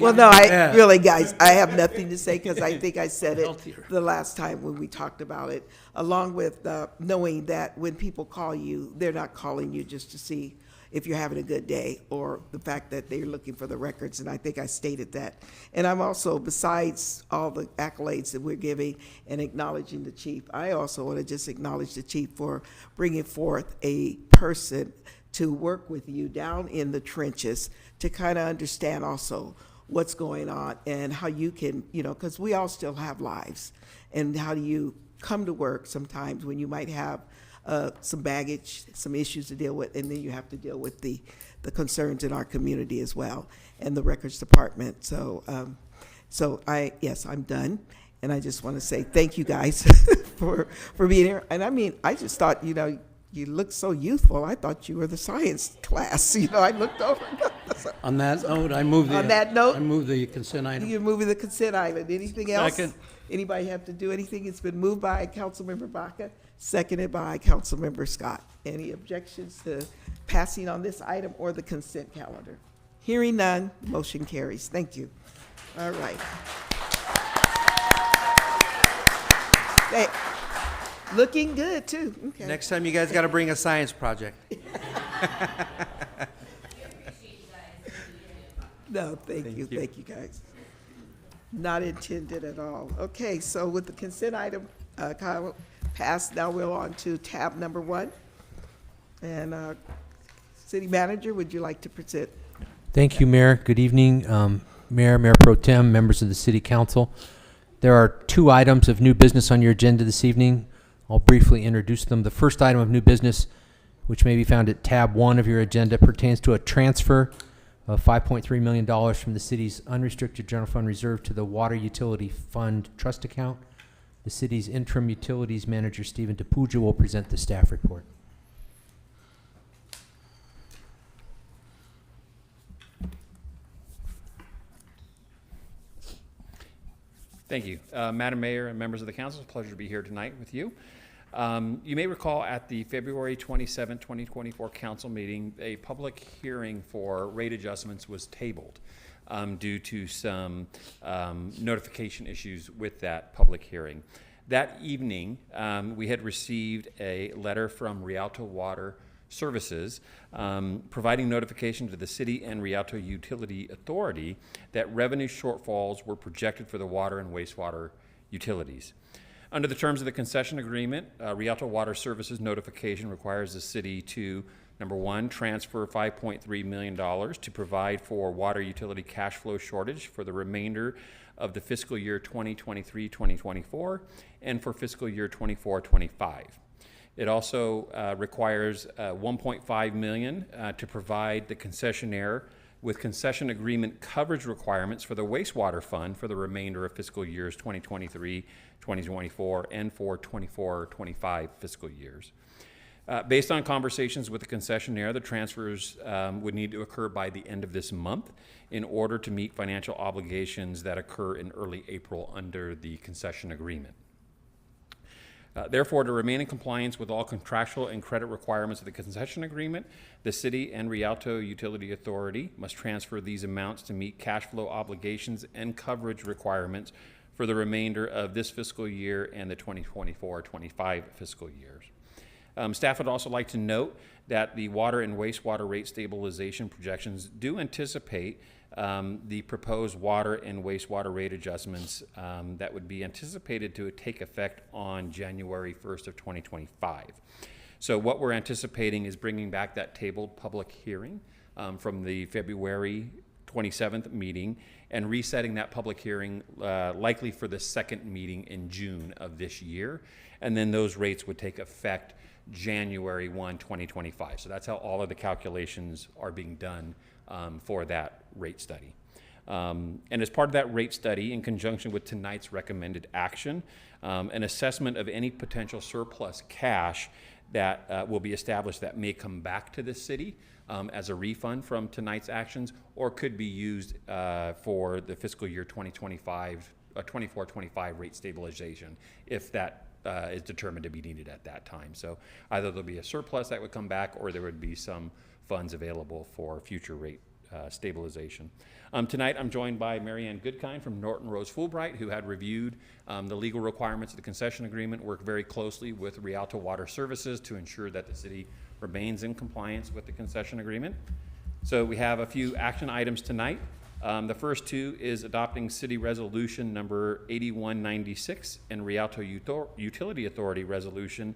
Well, no, really, guys, I have nothing to say because I think I said it the last time when we talked about it, along with knowing that when people call you, they're not calling you just to see if you're having a good day or the fact that they're looking for the records, and I think I stated that. And I'm also, besides all the accolades that we're giving and acknowledging the chief, I also want to just acknowledge the chief for bringing forth a person to work with you down in the trenches to kind of understand also what's going on and how you can, because we all still have lives, and how do you come to work sometimes when you might have some baggage, some issues to deal with, and then you have to deal with the concerns in our community as well, and the records department. So, yes, I'm done, and I just want to say thank you guys for being here. And I mean, I just thought, you look so youthful. I thought you were the science class. I looked over. On that note, I move the. On that note, I move the consent item. You're moving the consent item. Anything else? Second. Anybody have to do anything? It's been moved by Councilmember Baca, seconded by Councilmember Scott. Any objections to passing on this item or the consent calendar? Hearing none, motion carries. Thank you. All right. Hey, looking good too. Okay. Next time you guys got to bring a science project. No, thank you. Thank you, guys. Not intended at all. Okay, so with the consent item passed, now we're on to tab number 1. And City Manager, would you like to present? Thank you, Mayor. Good evening, Mayor, Mayor Pro Tem, members of the City Council. There are 2 items of new business on your agenda this evening. I'll briefly introduce them. The first item of new business, which may be found at tab 1 of your agenda, pertains to a transfer of $5.3 million from the city's unrestricted general fund reserve to the Water Utility Fund trust account. The city's interim utilities manager, Stephen DePuja, will present the staff report. Thank you. Madam Mayor and members of the council, it's a pleasure to be here tonight with you. You may recall at the February 27, 2024 council meeting, a public hearing for rate adjustments was tabled due to some notification issues with that public hearing. That evening, we had received a letter from Rialto Water Services providing notification to the city and Rialto Utility Authority that revenue shortfalls were projected for the water and wastewater utilities. Under the terms of the concession agreement, Rialto Water Services notification requires the city to, number one, transfer $5.3 million to provide for water utility cash flow shortage for the remainder of the fiscal year 2023-2024 and for fiscal year 24-25. It also requires $1.5 million to provide the concessionaire with concession agreement coverage requirements for the wastewater fund for the remainder of fiscal years 2023, 2024, and for 24-25 fiscal years. Based on conversations with the concessionaire, the transfers would need to occur by the end of this month in order to meet financial obligations that occur in early April under the concession agreement. Therefore, to remain in compliance with all contractual and credit requirements of the concession agreement, the city and Rialto Utility Authority must transfer these amounts to meet cash flow obligations and coverage requirements for the remainder of this fiscal year and the 2024-25 fiscal years. Staff would also like to note that the water and wastewater rate stabilization projections do anticipate the proposed water and wastewater rate adjustments that would be anticipated to take effect on January 1st of 2025. So what we're anticipating is bringing back that tabled public hearing from the February 27th meeting and resetting that public hearing likely for the second meeting in June of this year. And then those rates would take effect January 1, 2025. So that's how all of the calculations are being done for that rate study. And as part of that rate study, in conjunction with tonight's recommended action, an assessment of any potential surplus cash that will be established that may come back to the city as a refund from tonight's actions, or could be used for the fiscal year 2025, 24-25 rate stabilization, if that is determined to be needed at that time. So either there'll be a surplus that would come back, or there would be some funds available for future rate stabilization. Tonight I'm joined by Mary Ann Goodkind from Norton Rose Fulbright, who had reviewed the legal requirements of the concession agreement, worked very closely with Rialto Water Services to ensure that the city remains in compliance with the concession agreement. So we have a few action items tonight. The first two is adopting City Resolution number 8196 and Rialto Utility Authority Resolution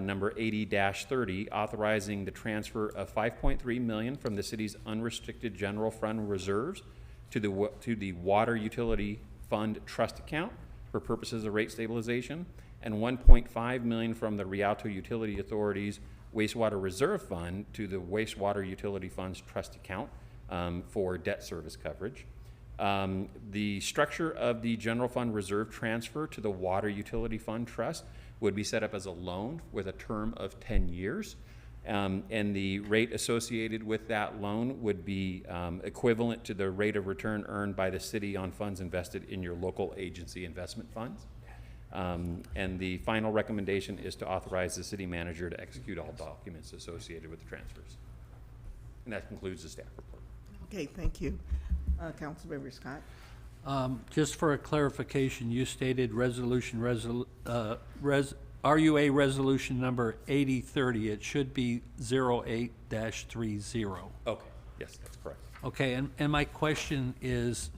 number 80-30, authorizing the transfer of $5.3 million from the city's unrestricted general fund reserves to the Water Utility Fund trust account for purposes of rate stabilization, and $1.5 million from the Rialto Utility Authority's Wastewater Reserve Fund to the Wastewater Utility Fund's trust account for debt service coverage. The structure of the general fund reserve transfer to the Water Utility Fund Trust would be set up as a loan with a term of 10 years. And the rate associated with that loan would be equivalent to the rate of return earned by the city on funds invested in your local agency investment funds. And the final recommendation is to authorize the city manager to execute all documents associated with the transfers. And that concludes the staff report. Okay, thank you. Councilmember Scott. Just for a clarification, you stated RUA resolution number 8030. It should be 08-30. Okay, yes, that's correct. Okay, and my question is,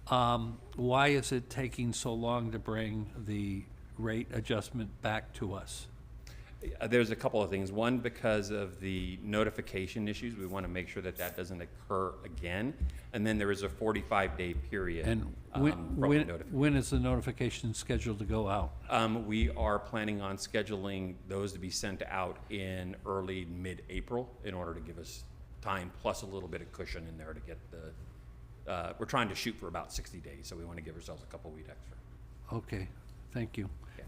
why is it taking so long to bring the rate adjustment back to us? There's a couple of things. One, because of the notification issues, we want to make sure that that doesn't occur again. And then there is a 45-day period. And when is the notification scheduled to go out? We are planning on scheduling those to be sent out in early mid-April in order to give us time, plus a little bit of cushion in there to get the, we're trying to shoot for about 60 days, so we want to give ourselves a couple weeks extra. Okay, thank you. Yeah.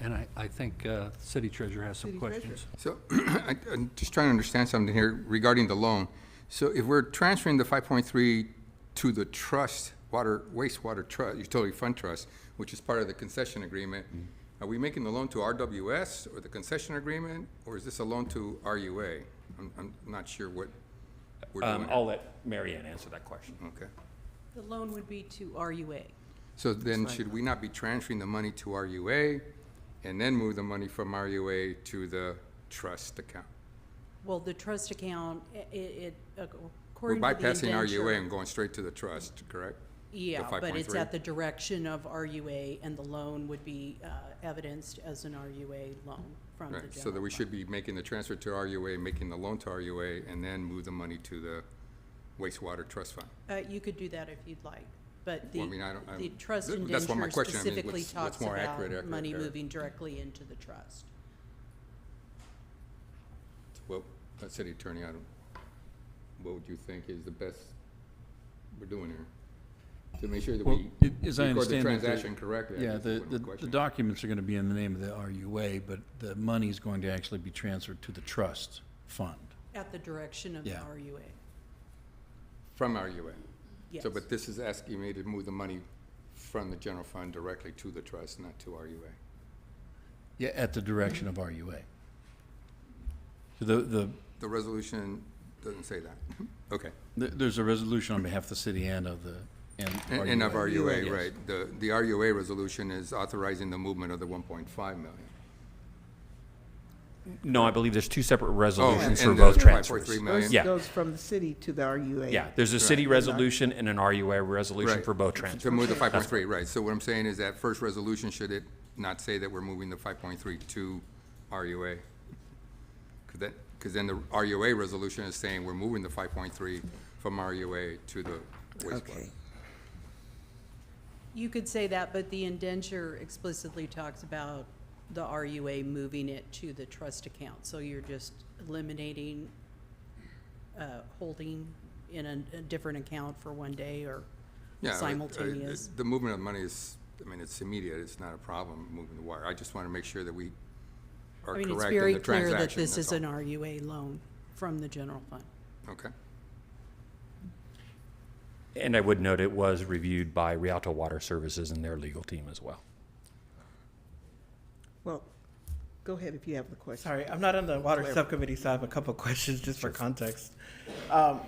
And I think City Treasurer has some questions. So I'm just trying to understand something here regarding the loan. So if we're transferring the 5.3 to the trust, wastewater trust, utility fund trust, which is part of the concession agreement, are we making the loan to RWS or the concession agreement, or is this a loan to RUA? I'm not sure what we're doing. I'll let Mary Ann answer that question. Okay. The loan would be to RUA. So then should we not be transferring the money to RUA and then move the money from RUA to the trust account? Well, the trust account, We're according to the bypassing indenture. RUA and going straight to the trust, correct? Yeah, The but it's 5.3? at the direction of RUA, and the loan would be evidenced as an RUA loan from the Right, general so that we fund. should be making the transfer to RUA, making the loan to RUA, and then move the money to the wastewater trust fund. You could do that if you'd like, but Well, I mean, I don't- the trust that's what my indenture question, I mean, specifically what's talks more about accurate money there? moving directly into the trust. Well, city attorney, what would you think is the best we're doing here? To make sure that Well, we as I record the understand it, transaction correctly. I Yeah, guess is the, what my the question. documents are gonna be in the name of the RUA, but the money is going to actually be transferred to the trust fund. At the direction of the Yeah. RUA. From RUA? Yes. So, but this is asking me to move the money from the general fund directly to the trust, not to RUA. Yeah, at the direction of RUA. So The resolution doesn't say that. Okay. there's a resolution on behalf of the city and of the, And of RUA, Yes. right. The RUA resolution is authorizing the movement of the 1.5 million. No, I believe there's two separate resolutions and for the both 5.3 transfers. million? Yeah, Goes from the city to the RUA. yeah, there's a city resolution and an RUA resolution Right. for both transfers. To move the That's 5.3, right. So what I'm saying is that first resolution, should it not say that we're moving the 5.3 to RUA? Because then the RUA resolution is saying we're moving the 5.3 from RUA to the wastewater. Okay. You could say that, but the indenture explicitly talks about the RUA moving it to the trust account. So you're just eliminating holding in a different account for one day or Yeah, simultaneous. the movement of money is, I mean, it's immediate. It's not a problem moving the wire. I just want to make sure that we are I mean, correct it's in very the clear transaction. that this that's is an all. RUA loan from the general fund. Okay. And I would note it was reviewed by Rialto Water Services and their legal team as well. Well, go ahead if you have the question. Sorry, I'm not on the water Clarify. subcommittee, so I have a couple questions just for context.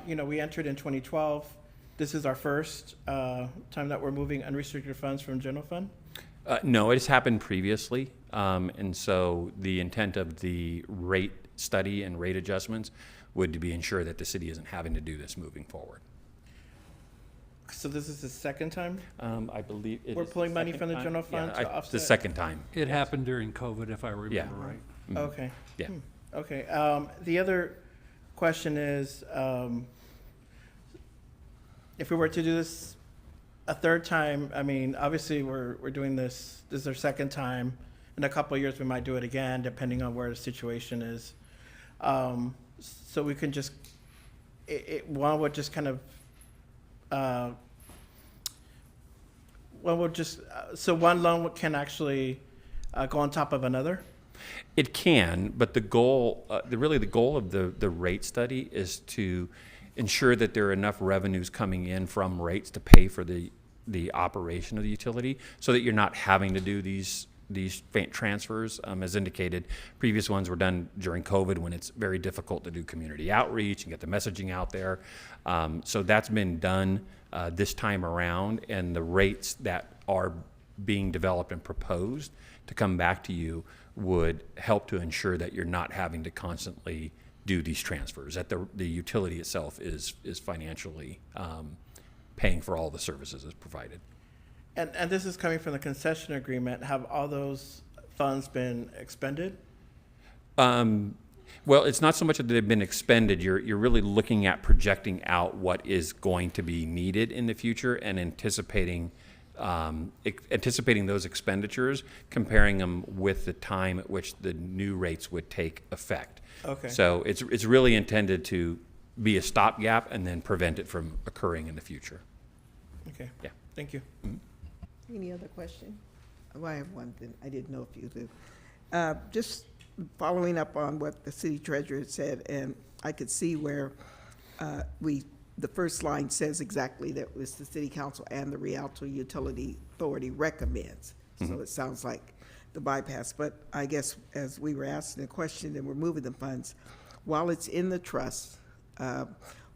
You know, we entered in 2012. This is our first time that we're moving unrestricted funds from general fund? No, it's happened previously, and so the intent of the rate study and rate adjustments would to be ensure that the city isn't having to do this moving forward. So this is the second time? I believe it We're is the pulling money second from the time. general fund Yeah, to The offset? second time. It happened during COVID, if I remember right. Mhm. Okay. Yeah. Okay. The other question is, if we were to do this a third time, I mean, obviously, we're doing this is our second time. In a couple of years, we might do it again, depending on where the situation is. So we can just, one would just kind of, so one loan can actually go on top of another? It can, but the goal, really the goal of the rate study is to ensure that there are enough revenues coming in from rates to pay for the operation of the utility, so that you're not having to do these transfers. As indicated, previous ones were done during COVID when it's very difficult to do community outreach and get the messaging out there. So that's been done this time around, and the rates that are being developed and proposed to come back to you would help to ensure that you're not having to constantly do these transfers, that the utility itself is financially paying for all the services that's provided. And this is coming from the concession agreement. Have all those funds been expended? Well, it's not so much that they've been expended. You're really looking at projecting out what is going to be needed in the future and anticipating those expenditures, comparing them with the time at which the new rates would take effect. Okay. So it's really intended to be a stopgap and then prevent it from occurring in the future. Okay. Yeah. Thank you. Any other question? Well, I have one thing. I didn't know if you do. Just following up on what the city treasurer said, and I could see where the first line says exactly that it was the city council and the Rialto Utility Authority recommends. So it sounds like the bypass. But I guess as we were asking the question and we're moving the funds, while it's in the trust,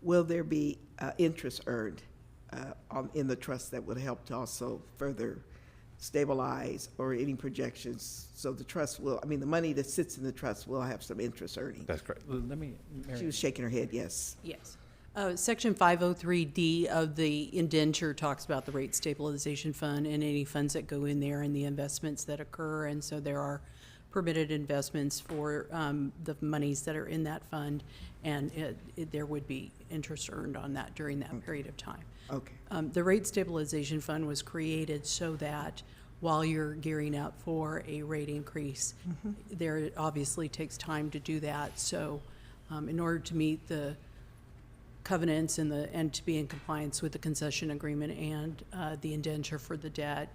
will there be interest earned in the trust that would help to also further stabilize or any projections. So the trust will, I mean, the money that sits in the trust will have some interest earning. That's correct. Let me, Mary. She was shaking her head, yes. Yes. Section 503D of the indenture talks about the rate stabilization fund and any funds that go in there and the investments that occur. And so there are permitted investments for the monies that are in that fund, and there would be interest earned on that during that period of time. Okay. The rate stabilization fund was created so that while you're gearing up for a rate increase, there obviously takes time to do that. So in order to meet the covenants and to be in compliance with the concession agreement and the indenture for the debt,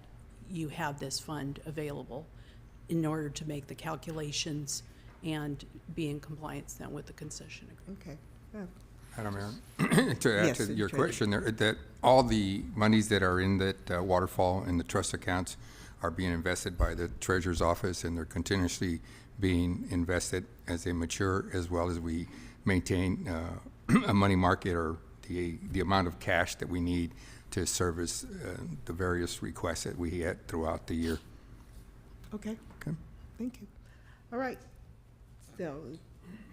you have this fund available in order to make the calculations and be in compliance then with the concession agreement. Okay. Yeah. Madam Mayor, to add Yes, to your Treasurer. question there, that all the monies that are in that waterfall in the trust accounts are being invested by the Treasurer's Office, and they're continuously being invested as they mature, as well as we maintain a money market or the amount of cash that we need to service the various requests that we had throughout the year. Okay. Okay. Thank you. All right. So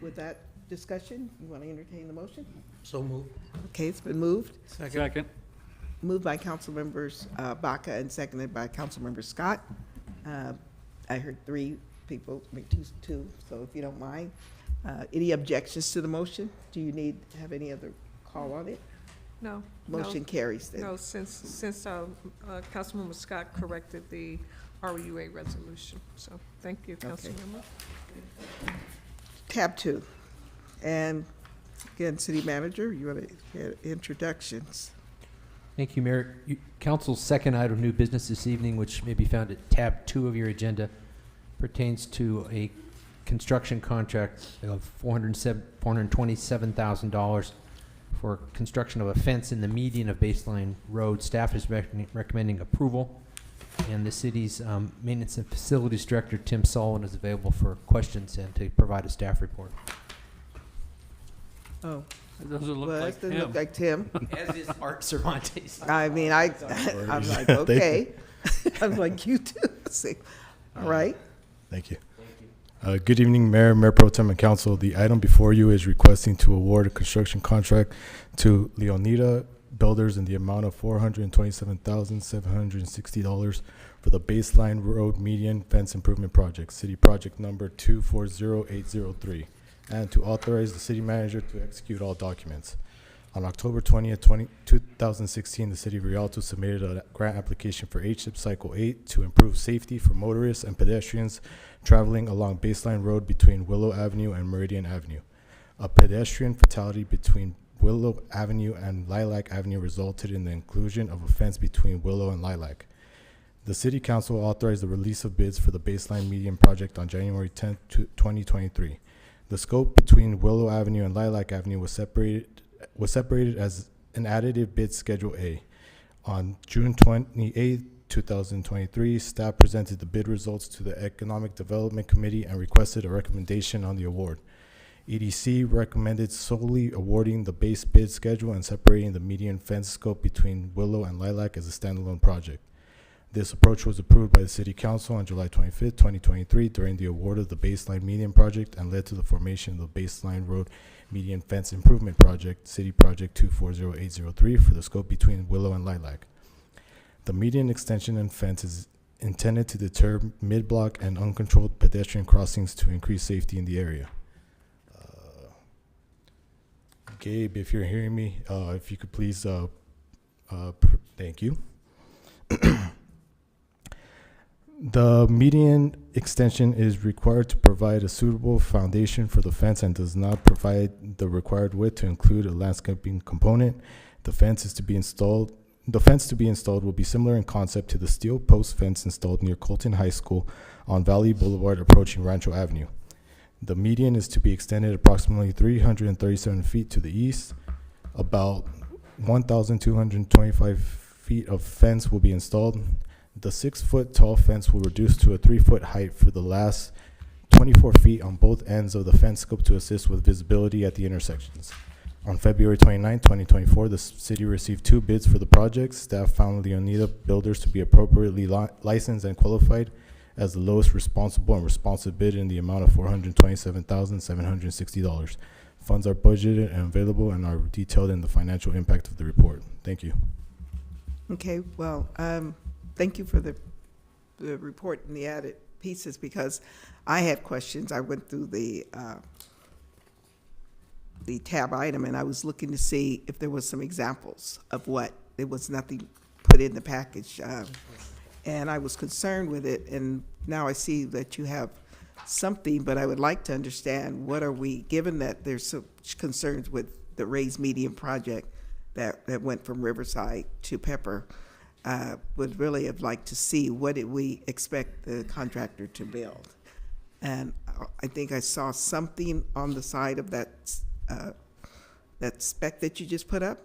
with that discussion, you want to entertain the motion? So moved. Okay, it's been moved. Second. Moved by Council Members Baca and seconded by Council Member Scott. I heard three people, maybe two, so if you don't mind. Any objections to the motion? Do you have any other call on it? No. Motion carries then. No, since Councilmember Scott corrected the RUA resolution. So thank you, Councilmember. Tab 2. And again, City Manager, you want to get introductions? Thank you, Mayor. Council's second item of new business this evening, which may be found at tab 2 of your agenda, pertains to a construction contract of $427,000 for construction of a fence in the median of Baseline Road. Staff is recommending approval, and the city's Maintenance and Facilities Director, Tim Sullivan, is available for questions and to provide a staff report. Oh. It doesn't look Well, like it doesn't him. look like Tim. As is Art Cervantes. I mean, I'm like, okay. I was like, you too. See. All right. Thank you. Good evening, Mayor Pro Tem and Council. The item before you is requesting to award a construction contract to Leonida Builders in the amount of $427,760 for the Baseline Road Median Fence Improvement Project, City Project Number 240803, and to authorize the City Manager to execute all documents. On October 20th, 2016, the City of Rialto submitted a grant application for HSIP Cycle 8 to improve safety for motorists and pedestrians traveling along Baseline Road between Willow Avenue and Meridian Avenue. A pedestrian fatality between Willow Avenue and Lilac Avenue resulted in the inclusion of a fence between Willow and Lilac. The City Council authorized the release of bids for the Baseline Median project on January 10th, 2023. The scope between Willow Avenue and Lilac Avenue was separated as an additive bid Schedule A. On June 28th, 2023, staff presented the bid results to the Economic Development Committee and requested a recommendation on the award. EDC recommended solely awarding the base bid schedule and separating the median fence scope between Willow and Lilac as a standalone project. This approach was approved by the City Council on July 25th, 2023 during the award of the Baseline Median Project and led to the formation of the Baseline Road Median Fence Improvement Project, City Project 240803, for the scope between Willow and Lilac. The median extension and fence is intended to deter mid-block and uncontrolled pedestrian crossings to increase safety in the area. Gabe, if you're hearing me, if you could please, thank you. The median extension is required to provide a suitable foundation for the fence and does not provide the required width to include a landscaping component. The fence to be installed will be similar in concept to the steel post fence installed near Colton High School on Valley Boulevard approaching Rancho Avenue. The median is to be extended approximately 337 feet to the east. About 1,225 feet of fence will be installed. The 6-foot tall fence will reduce to a 3-foot height for the last 24 feet on both ends of the fence scope to assist with visibility at the intersections. On February 29, 2024, the city received 2 bids for the project. Staff found Leonida Builders to be appropriately licensed and qualified as the lowest responsible and responsive bid in the amount of $427,760. Funds are budgeted and available and are detailed in the financial impact of the report. Thank you. Okay, well, thank you for the report and the added pieces, because I had questions. I went through the tab item, and I was looking to see if there was some examples of what, there was nothing put in the package. And I was concerned with it, and now I see that you have something, but I would like to understand, what are we, given that there's such concerns with the raised median project that went from Riverside to Pepper, would really have liked to see what did we expect the contractor to build. And I think I saw something on the side of that spec that you just put up.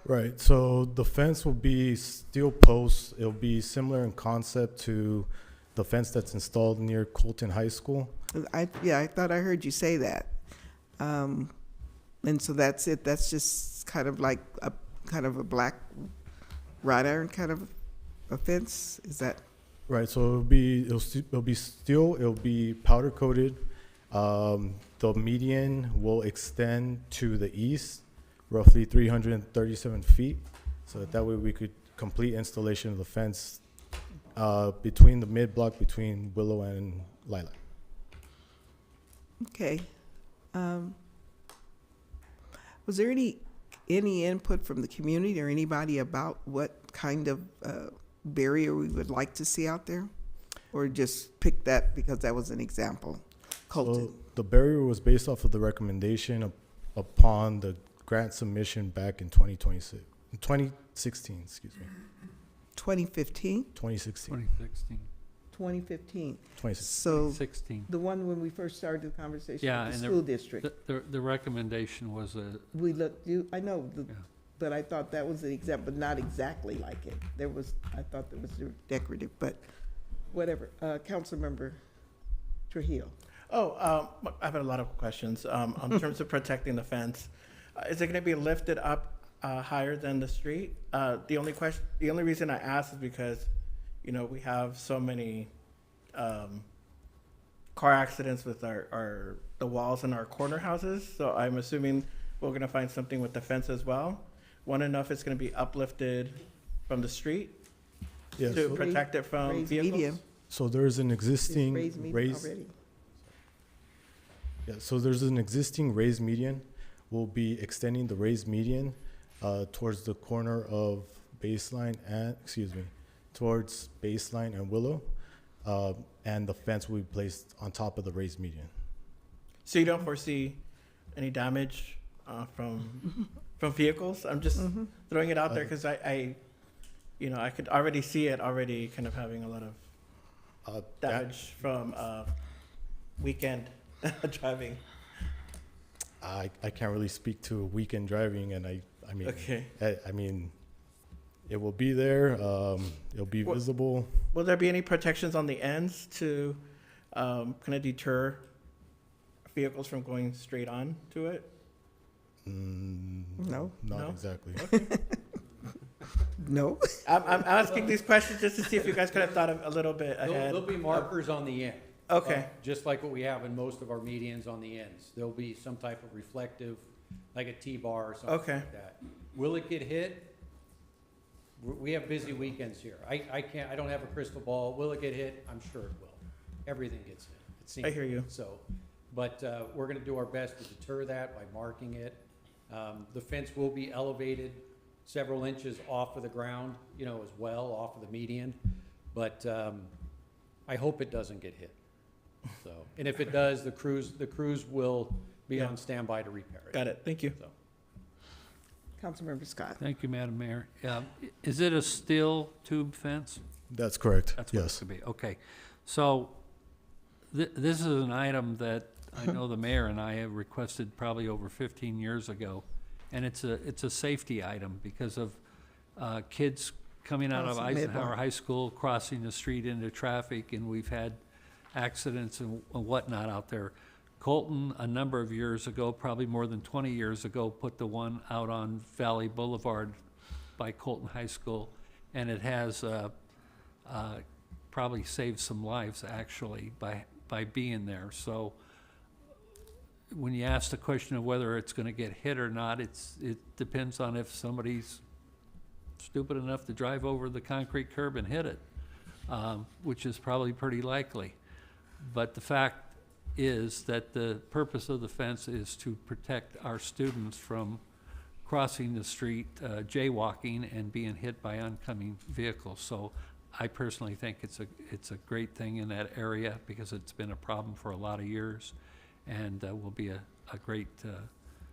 Right, so the fence will be steel posts. It'll be similar in concept to the fence that's installed near Colton High School. I thought I heard you say that. And so that's it. That's just kind of like a black wrought iron kind of a fence. Is that Right, so it'll be steel. It'll be powder coated. The median will extend to the east, roughly 337 feet, so that way we could complete installation of the fence between the mid-block between Willow and Lilac. okay? Was there any input from the community or anybody about what kind of barrier we would like to see out there, or just pick that because that was an example? Colton. So the barrier was based off of the recommendation upon the grant submission back in 2016, excuse me. 2015? 2016. 2016. 2015. 2016. So 2016. the one when we first started the conversation Yeah, with the and school district. the recommendation was We looked, I know, but I thought that was the example, but not exactly like it. I thought there was decorative, but whatever. Councilmember Trujillo. I have a lot of questions. In terms of protecting the fence, is it going to be lifted up higher than the street? The only reason I ask is because, we have so many car accidents with the walls in our corner houses. So I'm assuming we're going to find something with the fence as well. Want to know if it's going to be uplifted from the street to protect it from vehicles? Medium. So there's an existing Raised medium already. Yeah, so there's an existing raised median. We'll be extending the raised median towards the corner of towards Baseline and Willow, and the fence will be placed on top of the raised median. So you don't foresee any damage from vehicles? I'm just throwing it out there because I could already see it already kind of having a lot of damage from weekend driving. I can't really speak to weekend driving, and I mean, Okay. I mean, it will be there. It'll be visible. Will there be any protections on the ends to kind of deter vehicles from going straight on to it? No. Not exactly. Okay. No. I'm asking these questions just to see if you guys could have thought of a little bit ahead. There'll be markers on the end. Okay. Just like what we have in most of our medians on the ends. There'll be some type of reflective, like a T-bar or something Okay. like that. Will it get hit? We have busy weekends here. I don't have a crystal ball. Will it get hit? I'm sure it will. Everything gets hit. It seems I hear you. So, but we're gonna do our best to deter that by marking it. The fence will be elevated several inches off of the ground, as well, off of the median. But I hope it doesn't get hit. So, and if it does, the crews will be on standby to repair it. Got it. Thank you. So. Councilmember Scott. Thank you, Madam Mayor. Is it a steel tube fence? That's correct. That's what it Yes. could be. Okay. So this is an item that I know the mayor and I have requested probably over 15 years ago. And it's a safety item because of kids coming out of Crossing Eisenhower mid-block. High School, crossing the street into traffic, and we've had accidents and whatnot out there. Colton, a number of years ago, probably more than 20 years ago, put the one out on Valley Boulevard by Colton High School, and it has probably saved some lives, actually, by being there. So when you ask the question of whether it's going to get hit or not, it depends on if somebody's stupid enough to drive over the concrete curb and hit it, which is probably pretty likely. But the fact is that the purpose of the fence is to protect our students from crossing the street, jaywalking, and being hit by oncoming vehicles. So I personally think it's a great thing in that area because it's been a problem for a lot of years, and will be a great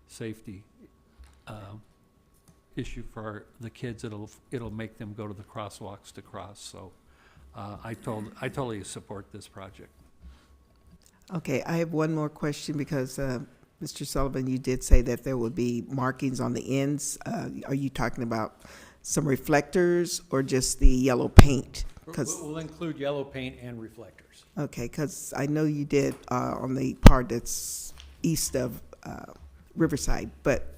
safety issue for the kids. It'll make them go to the crosswalks to cross. So I totally support this project. Okay, I have one more question because, Mr. Sullivan, you did say that there would be markings on the ends. Are you talking about some reflectors or just the yellow paint? We'll include yellow paint and reflectors. Okay, because I know you did on the part that's east of Riverside, but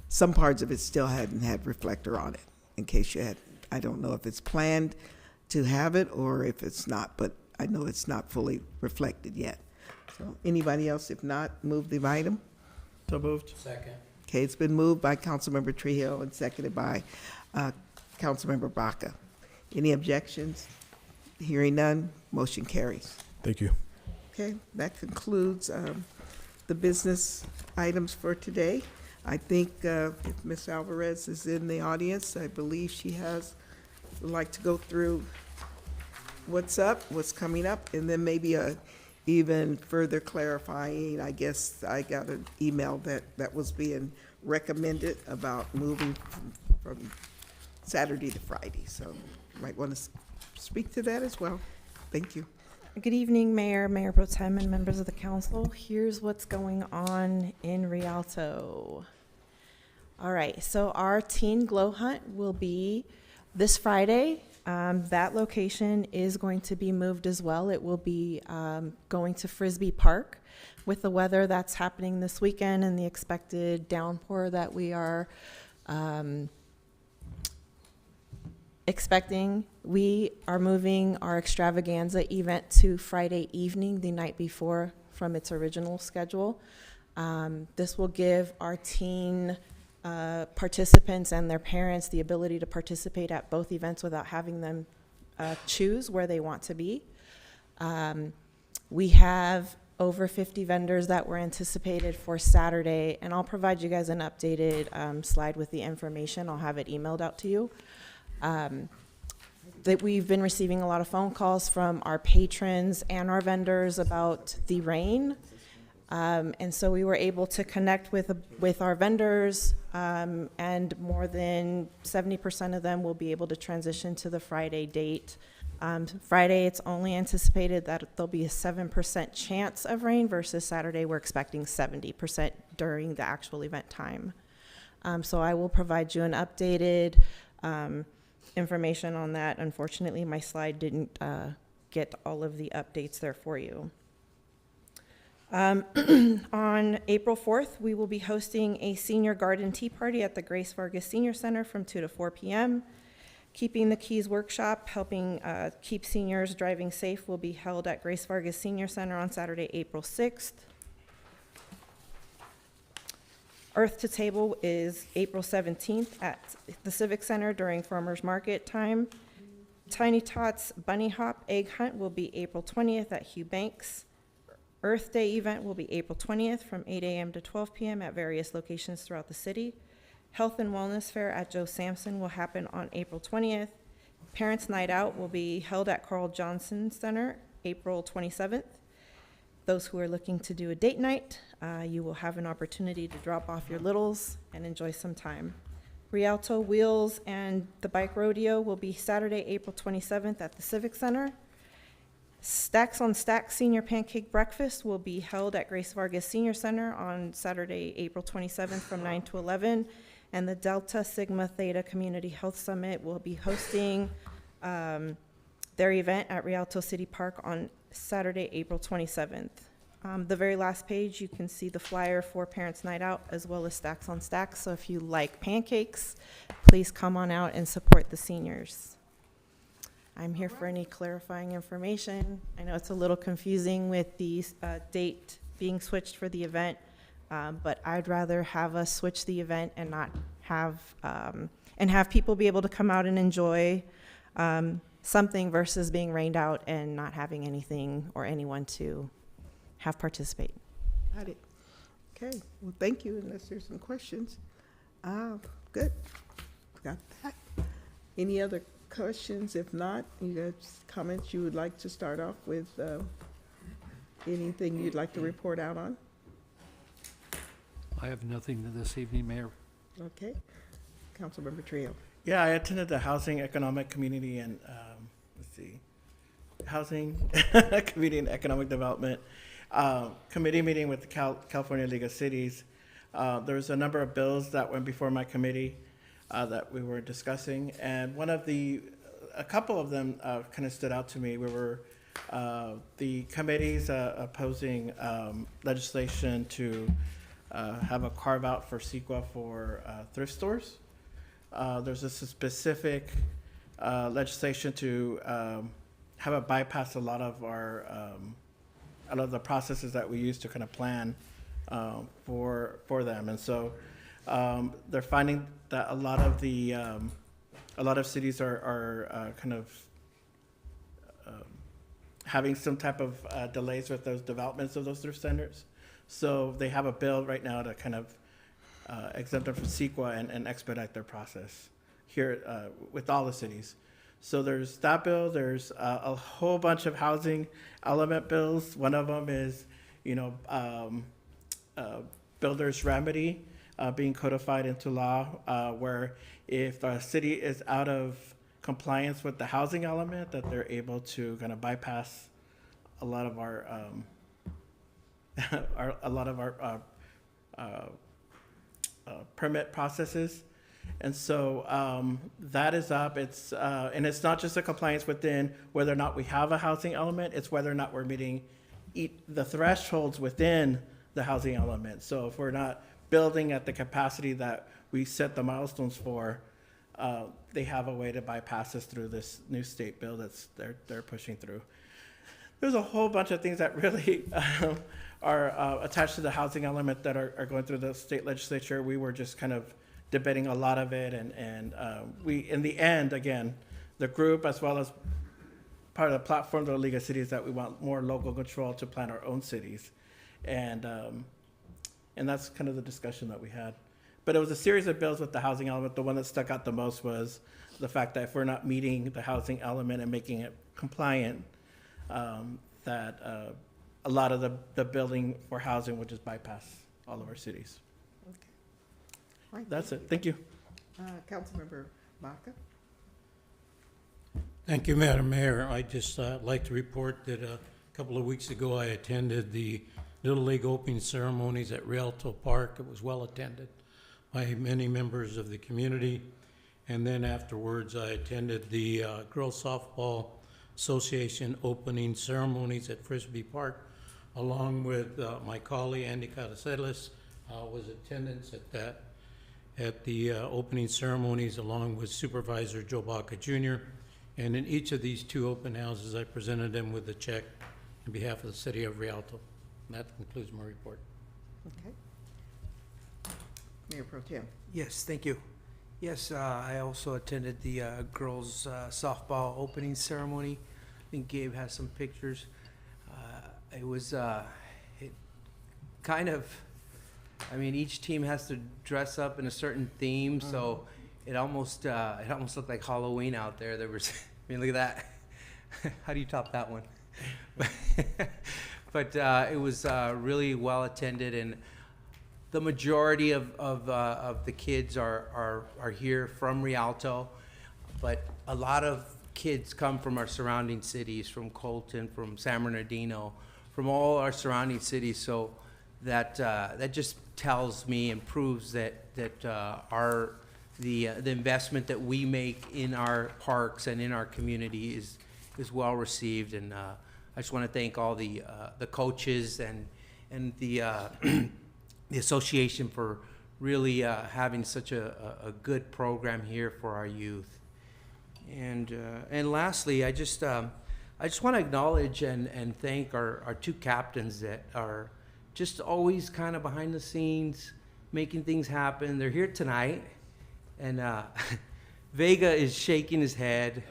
some parts of it still hadn't had reflector on it, in case you had. I don't know if it's planned to have it or if it's not, but I know it's not fully reflected yet. So anybody else? If not, move the item. So moved. Second. Okay, it's been moved by Councilmember Trujillo and seconded by Councilmember Baca. Any objections? Hearing none, motion carries. Thank you. Okay, that concludes the business items for today. I think if Ms. Alvarez is in the audience, I believe she would like to go through what's up, what's coming up, and then maybe even further clarifying. I guess I got an email that was being recommended about moving from Saturday to Friday. So you might want to speak to that as well. Thank you. Good evening, Mayor, Mayor Pro Tem, and members of the council. Here's what's going on in Rialto. All right, so our teen glow hunt will be this Friday. That location is going to be moved as well. It will be going to Frisbee Park. With the weather that's happening this weekend and the expected downpour that we are expecting, we are moving our extravaganza event to Friday evening, the night before, from its original schedule. This will give our teen participants and their parents the ability to participate at both events without having them choose where they want to be. We have over 50 vendors that were anticipated for Saturday, and I'll provide you guys an updated slide with the information. I'll have it emailed out to you. That we've been receiving a lot of phone calls from our patrons and our vendors about the rain. And so we were able to connect with our vendors, and more than 70% of them will be able to transition to the Friday date. Friday, it's only anticipated that there'll be a 7% chance of rain versus Saturday, we're expecting 70% during the actual event time. So I will provide you an updated information on that. Unfortunately, my slide didn't get all of the updates there for you. On April 4th, we will be hosting a senior garden tea party at the Grace Vargas Senior Center from 2 to 4 p.m. Keeping the Keys workshop, helping keep seniors driving safe, will be held at Grace Vargas Senior Center on Saturday, April 6th. Earth to Table is April 17th at the Civic Center during Farmers Market time. Tiny Tots Bunny Hop Egg Hunt will be April 20th at Hugh Banks. Earth Day event will be April 20th from 8 a.m. to 12 p.m. at various locations throughout the city. Health and Wellness Fair at Joe Sampson will happen on April 20th. Parents Night Out will be held at Carl Johnson Center April 27th. Those who are looking to do a date night, you will have an opportunity to drop off your littles and enjoy some time. Rialto Wheels and the Bike Rodeo will be Saturday, April 27th at the Civic Center. Stacks on Stacks Senior Pancake Breakfast will be held at Grace Vargas Senior Center on Saturday, April 27th from 9 to 11. And the Delta Sigma Theta Community Health Summit will be hosting their event at Rialto City Park on Saturday, April 27th. The very last page, you can see the flyer for Parents Night Out as well as Stacks on Stacks. So if you like pancakes, please come on out and support the seniors. I'm here for any clarifying information. I know it's a little confusing with the date being switched for the event, but I'd rather have us switch the event and not have, and have people be able to come out and enjoy something versus being rained out and not having anything or anyone to have participate. Got it. Okay, well, thank you, unless there's some questions. Good, got that. Any other questions? If not, you got comments you would like to start off with? Anything you'd like to report out on? I have nothing this evening, Mayor. Okay, Councilmember Trio. Yeah, I attended the Housing, Economic, Community, and, Housing, Community and Economic Development committee meeting with the California League of Cities. There was a number of bills that went before my committee that we were discussing, and a couple of them kind of stood out to me. We were the committees opposing legislation to have a carve out for CEQA for thrift stores. There's a specific legislation to have it bypass a lot of the processes that we use to kind of plan for them. And so they're finding that a lot of cities are kind of having some type of delays with those developments of those thrift centers. So they have a bill right now to kind of exempt them from CEQA and expedite their process here with all the cities. So there's that bill. There's a whole bunch of housing element bills. One of them is, builder's remedy being codified into law, where if a city is out of compliance with the housing element, that they're able to kind of bypass a lot of our permit processes. And so that is up. And it's not just a compliance within whether or not we have a housing element, it's whether or not we're meeting the thresholds within the housing element. So if we're not building at the capacity that we set the milestones for, they have a way to bypass us through this new state bill they're pushing through. There's a whole bunch of things that really are attached to the housing element that are going through the state legislature. We were just kind of debating a lot of it, and we, in the end, again, the group as well as part of the platform of the League of Cities, that we want more local control to plan our own cities, and that's kind of the discussion that we had. But it was a series of bills with the housing element. The one that stuck out the most was the fact that if we're not meeting the housing element and making it compliant, that a lot of the building for housing would just bypass all of our cities. All right, That's it. Thank you. Councilmember Baca. Thank you, Madam Mayor. I just like to report that a couple of weeks ago I attended the Little League opening ceremonies at Rialto Park. It was well attended by many members of the community. And then afterwards I attended the Girls Softball Association opening ceremonies at Frisbee Park, along with my colleague Andy Caraceles was attendance at the opening ceremonies, along with Supervisor Joe Baca Jr. And in each of these two open houses, I presented them with a check on behalf of the city of Rialto. And that concludes my report. Okay. Mayor Pro Tem. Yes, thank you. Yes, I also attended the girls' softball opening ceremony. I think Gabe has some pictures. It was each team has to dress up in a certain theme, so it almost looked like Halloween out there. There was, look at that. How do you top that one? But it was really well attended, and the majority of the kids are here from Rialto, but a lot of kids come from our surrounding cities, from Colton, from San Bernardino, from all our surrounding cities. So that just tells me and proves that the investment that we make in our parks and in our community is well received, and I just want to thank all the coaches and the the association for really having such a good program here for our youth. And lastly, I just want to acknowledge and thank our two captains that are just always kind of behind the scenes, making things happen. They're here tonight, and Vega is shaking his head.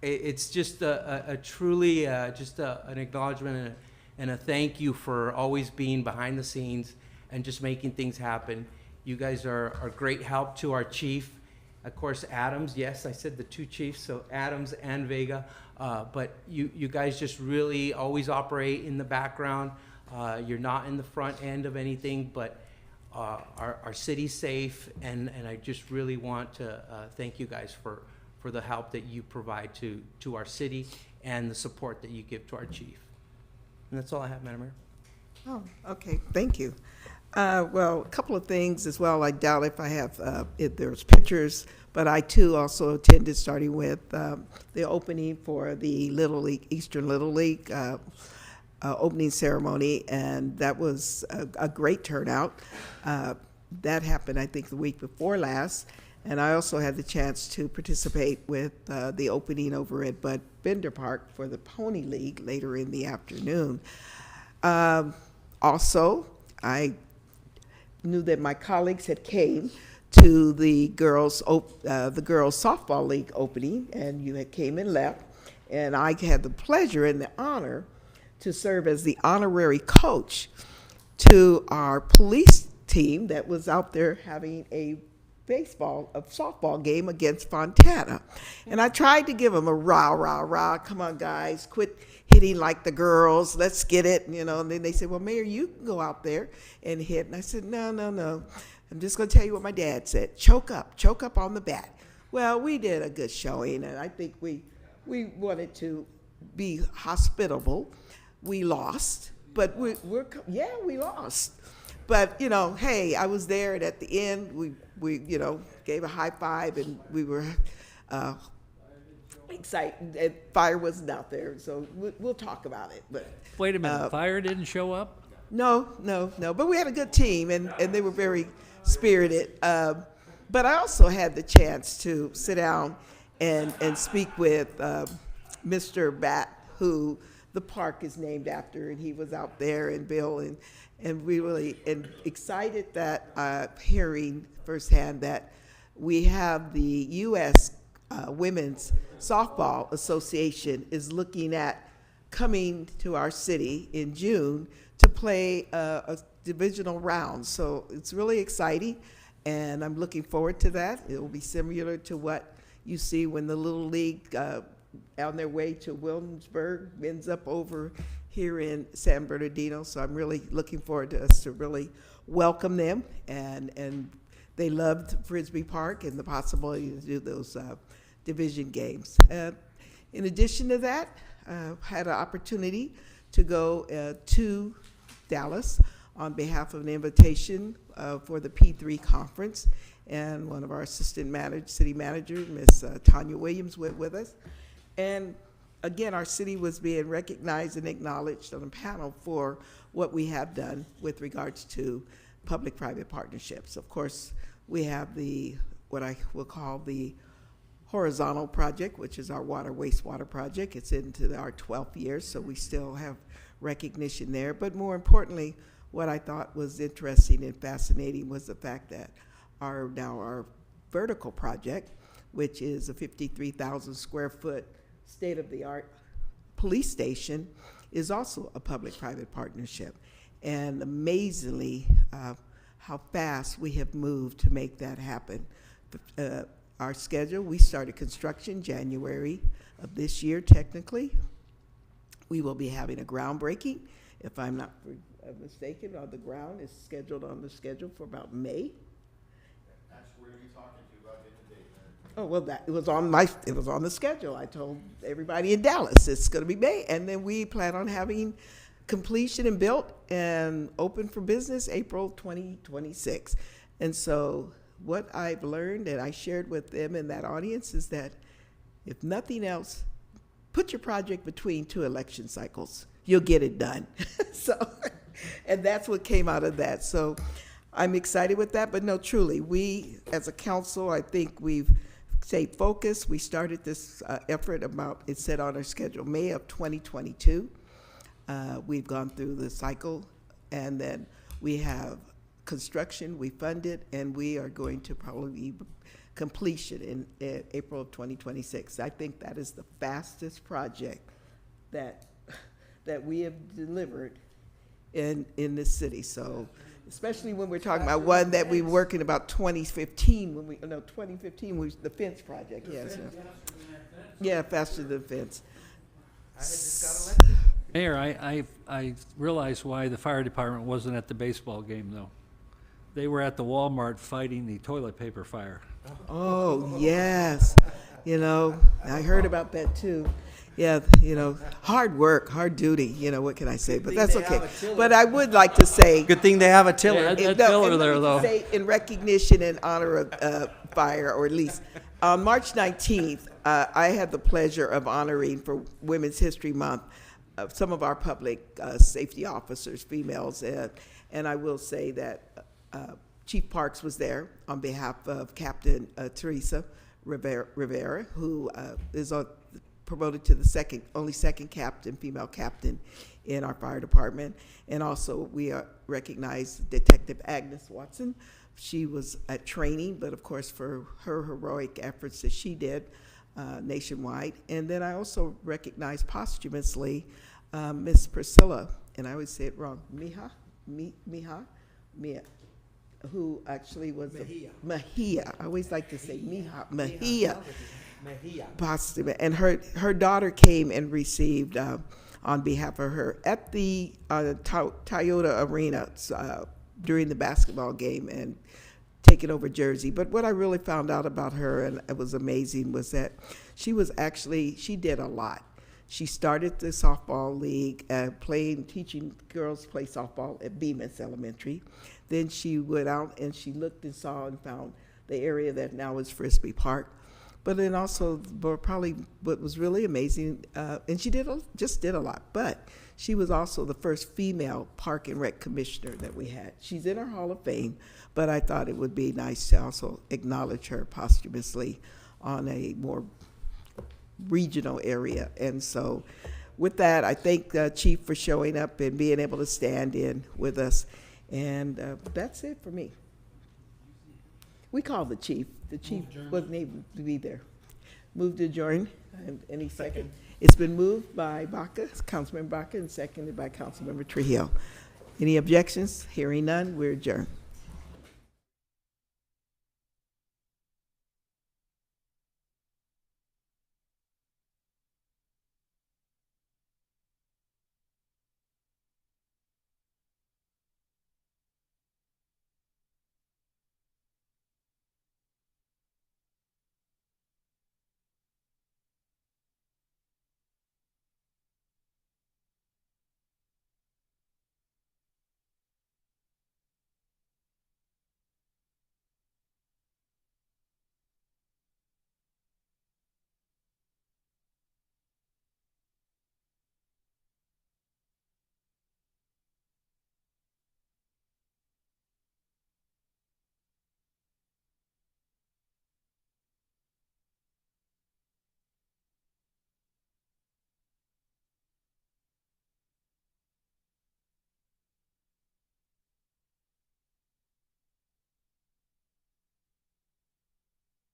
It's just a truly just an acknowledgement and a thank you for always being behind the scenes and just making things happen. You guys are great help to our chief. Of course, Adams, yes, I said the two chiefs, so Adams and Vega. But you guys just really always operate in the background. You're not in the front end of anything, but our city's safe, and I just really want to thank you guys for the help that you provide to our city and the support that you give to our chief. And that's all I have, Madam Mayor. Oh, okay, thank you. Well, a couple of things as well. I doubt if I have, if there's pictures, but I too also attended, starting with the opening for the Little League, Eastern Little League opening ceremony, and that was a great turnout. That happened, I think, the week before last, and I also had the chance to participate with the opening over at Bud Bender Park for the Pony League later in the afternoon. Also, I knew that my colleagues had came to the girls' softball league opening, and you had came and left, and I had the pleasure and the honor to serve as the honorary coach to our police team that was out there having a softball game against Fontana. And I tried to give them a rah, rah, rah, come on guys, quit hitting like the girls, let's get it, you know. And then they said, well, Mayor, you can go out there and hit. And I said, no, I'm just gonna tell you what my dad said, choke up on the bat. Well, we did a good showing, and I think we wanted to be hospitable. We lost, but we lost. But, you know, hey, I was there, and at the end, we you know, gave a high five, and we were excited. And fire wasn't out there, so we'll talk about it. But wait a minute, fire didn't show up? No. But we had a good team, and they were very spirited. But I also had the chance to sit down and speak with Mr. Bat, who the park is named after, and he was out there, and Bill, and we really excited that hearing firsthand that we have the U.S. Women's Softball Association is looking at coming to our city in June to play a divisional round. So it's really exciting, and I'm looking forward to that. It will be similar to what you see when the Little League on their way to Williamsburg ends up over here in San Bernardino. So I'm really looking forward to us to really welcome them, and they loved Frisbee Park and the possibility to do those division games. In addition to that, had an opportunity to go to Dallas on behalf of an invitation for the P3 conference, and one of our assistant city managers, Miss Tanya Williams, went with us. And again, our city was being recognized and acknowledged on a panel for what we have done with regards to public-private partnerships. Of course, we have what I will call the horizontal project, which is our wastewater project. It's into our 12th year, so we still have recognition there. But more importantly, what I thought was interesting and fascinating was the fact that our vertical project, which is a 53,000 square foot state-of-the-art police station, is also a public-private partnership. And amazingly, how fast we have moved to make that happen. Our schedule, we started construction January of this year, technically. We will be having a groundbreaking, if I'm not mistaken, on the ground is scheduled on the schedule for about May. That's where we're talking to you about getting the date, man. Oh, well, it was on the schedule. I told everybody in Dallas it's going to be May, and then we plan on having completion and built and open for business April 2026. And so what I've learned and I shared with them in that audience is that if nothing else, put your project between 2 election cycles. You'll get it done. So, and that's what came out of that. So I'm excited with that, but no, truly, we, as a council, I think we've stayed focused. We started this effort about, it's set on our schedule, May of 2022. We've gone through the cycle, and then we have construction, we funded, and we are going to probably be completion in April of 2026. I think that is the fastest project that we have delivered in this city. So, especially when we're talking about one that we were working about 2015, 2015 was the fence project, yes. Yeah, faster than fence. I had just got elected. Mayor, I realize why the fire department wasn't at the baseball game, though. They were at the Walmart fighting the toilet paper fire. Oh, yes. You know, I heard about that too. Yeah, you know, hard work, hard duty, you know, what can I say? But that's okay. But I would like to say. Good thing they have a tiller. Yeah, that tiller there, though. Say in recognition and honor of fire, or at least on March 19th, I had the pleasure of honoring for Women's History Month some of our public safety officers, females, and I will say that Chief Parks was there on behalf of Captain Teresa Rivera, who is promoted to the only second captain, female captain in our fire department. And also we recognize Detective Agnes Watson. She was at training, but of course for her heroic efforts that she did nationwide. And then I also recognize posthumously Miss Priscilla, and I always say it wrong, Mia, who actually was Mejia. I always like to say Mejia. Posthumous. And her daughter came and received on behalf of her at the Toyota Arena during the basketball game and taking over Jersey. But what I really found out about her, and it was amazing, was that she did a lot. She started the softball league, teaching girls to play softball at Bemis Elementary. Then she went out and she looked and saw and found the area that now is Frisbee Park. But then also, probably what was really amazing, and she just did a lot, but she was also the first female Park and Rec commissioner that we had. She's in our Hall of Fame, but I thought it would be nice to also acknowledge her posthumously on a more regional area. And so with that, I thank Chief for showing up and being able to stand in with us. And that's it for me. We called the chief. The chief wasn't able to be there. Move to adjourn. Any second? It's been moved by Baca, Councilmember Baca, and seconded by Councilmember Trujillo. Any objections? Hearing none, we're adjourned.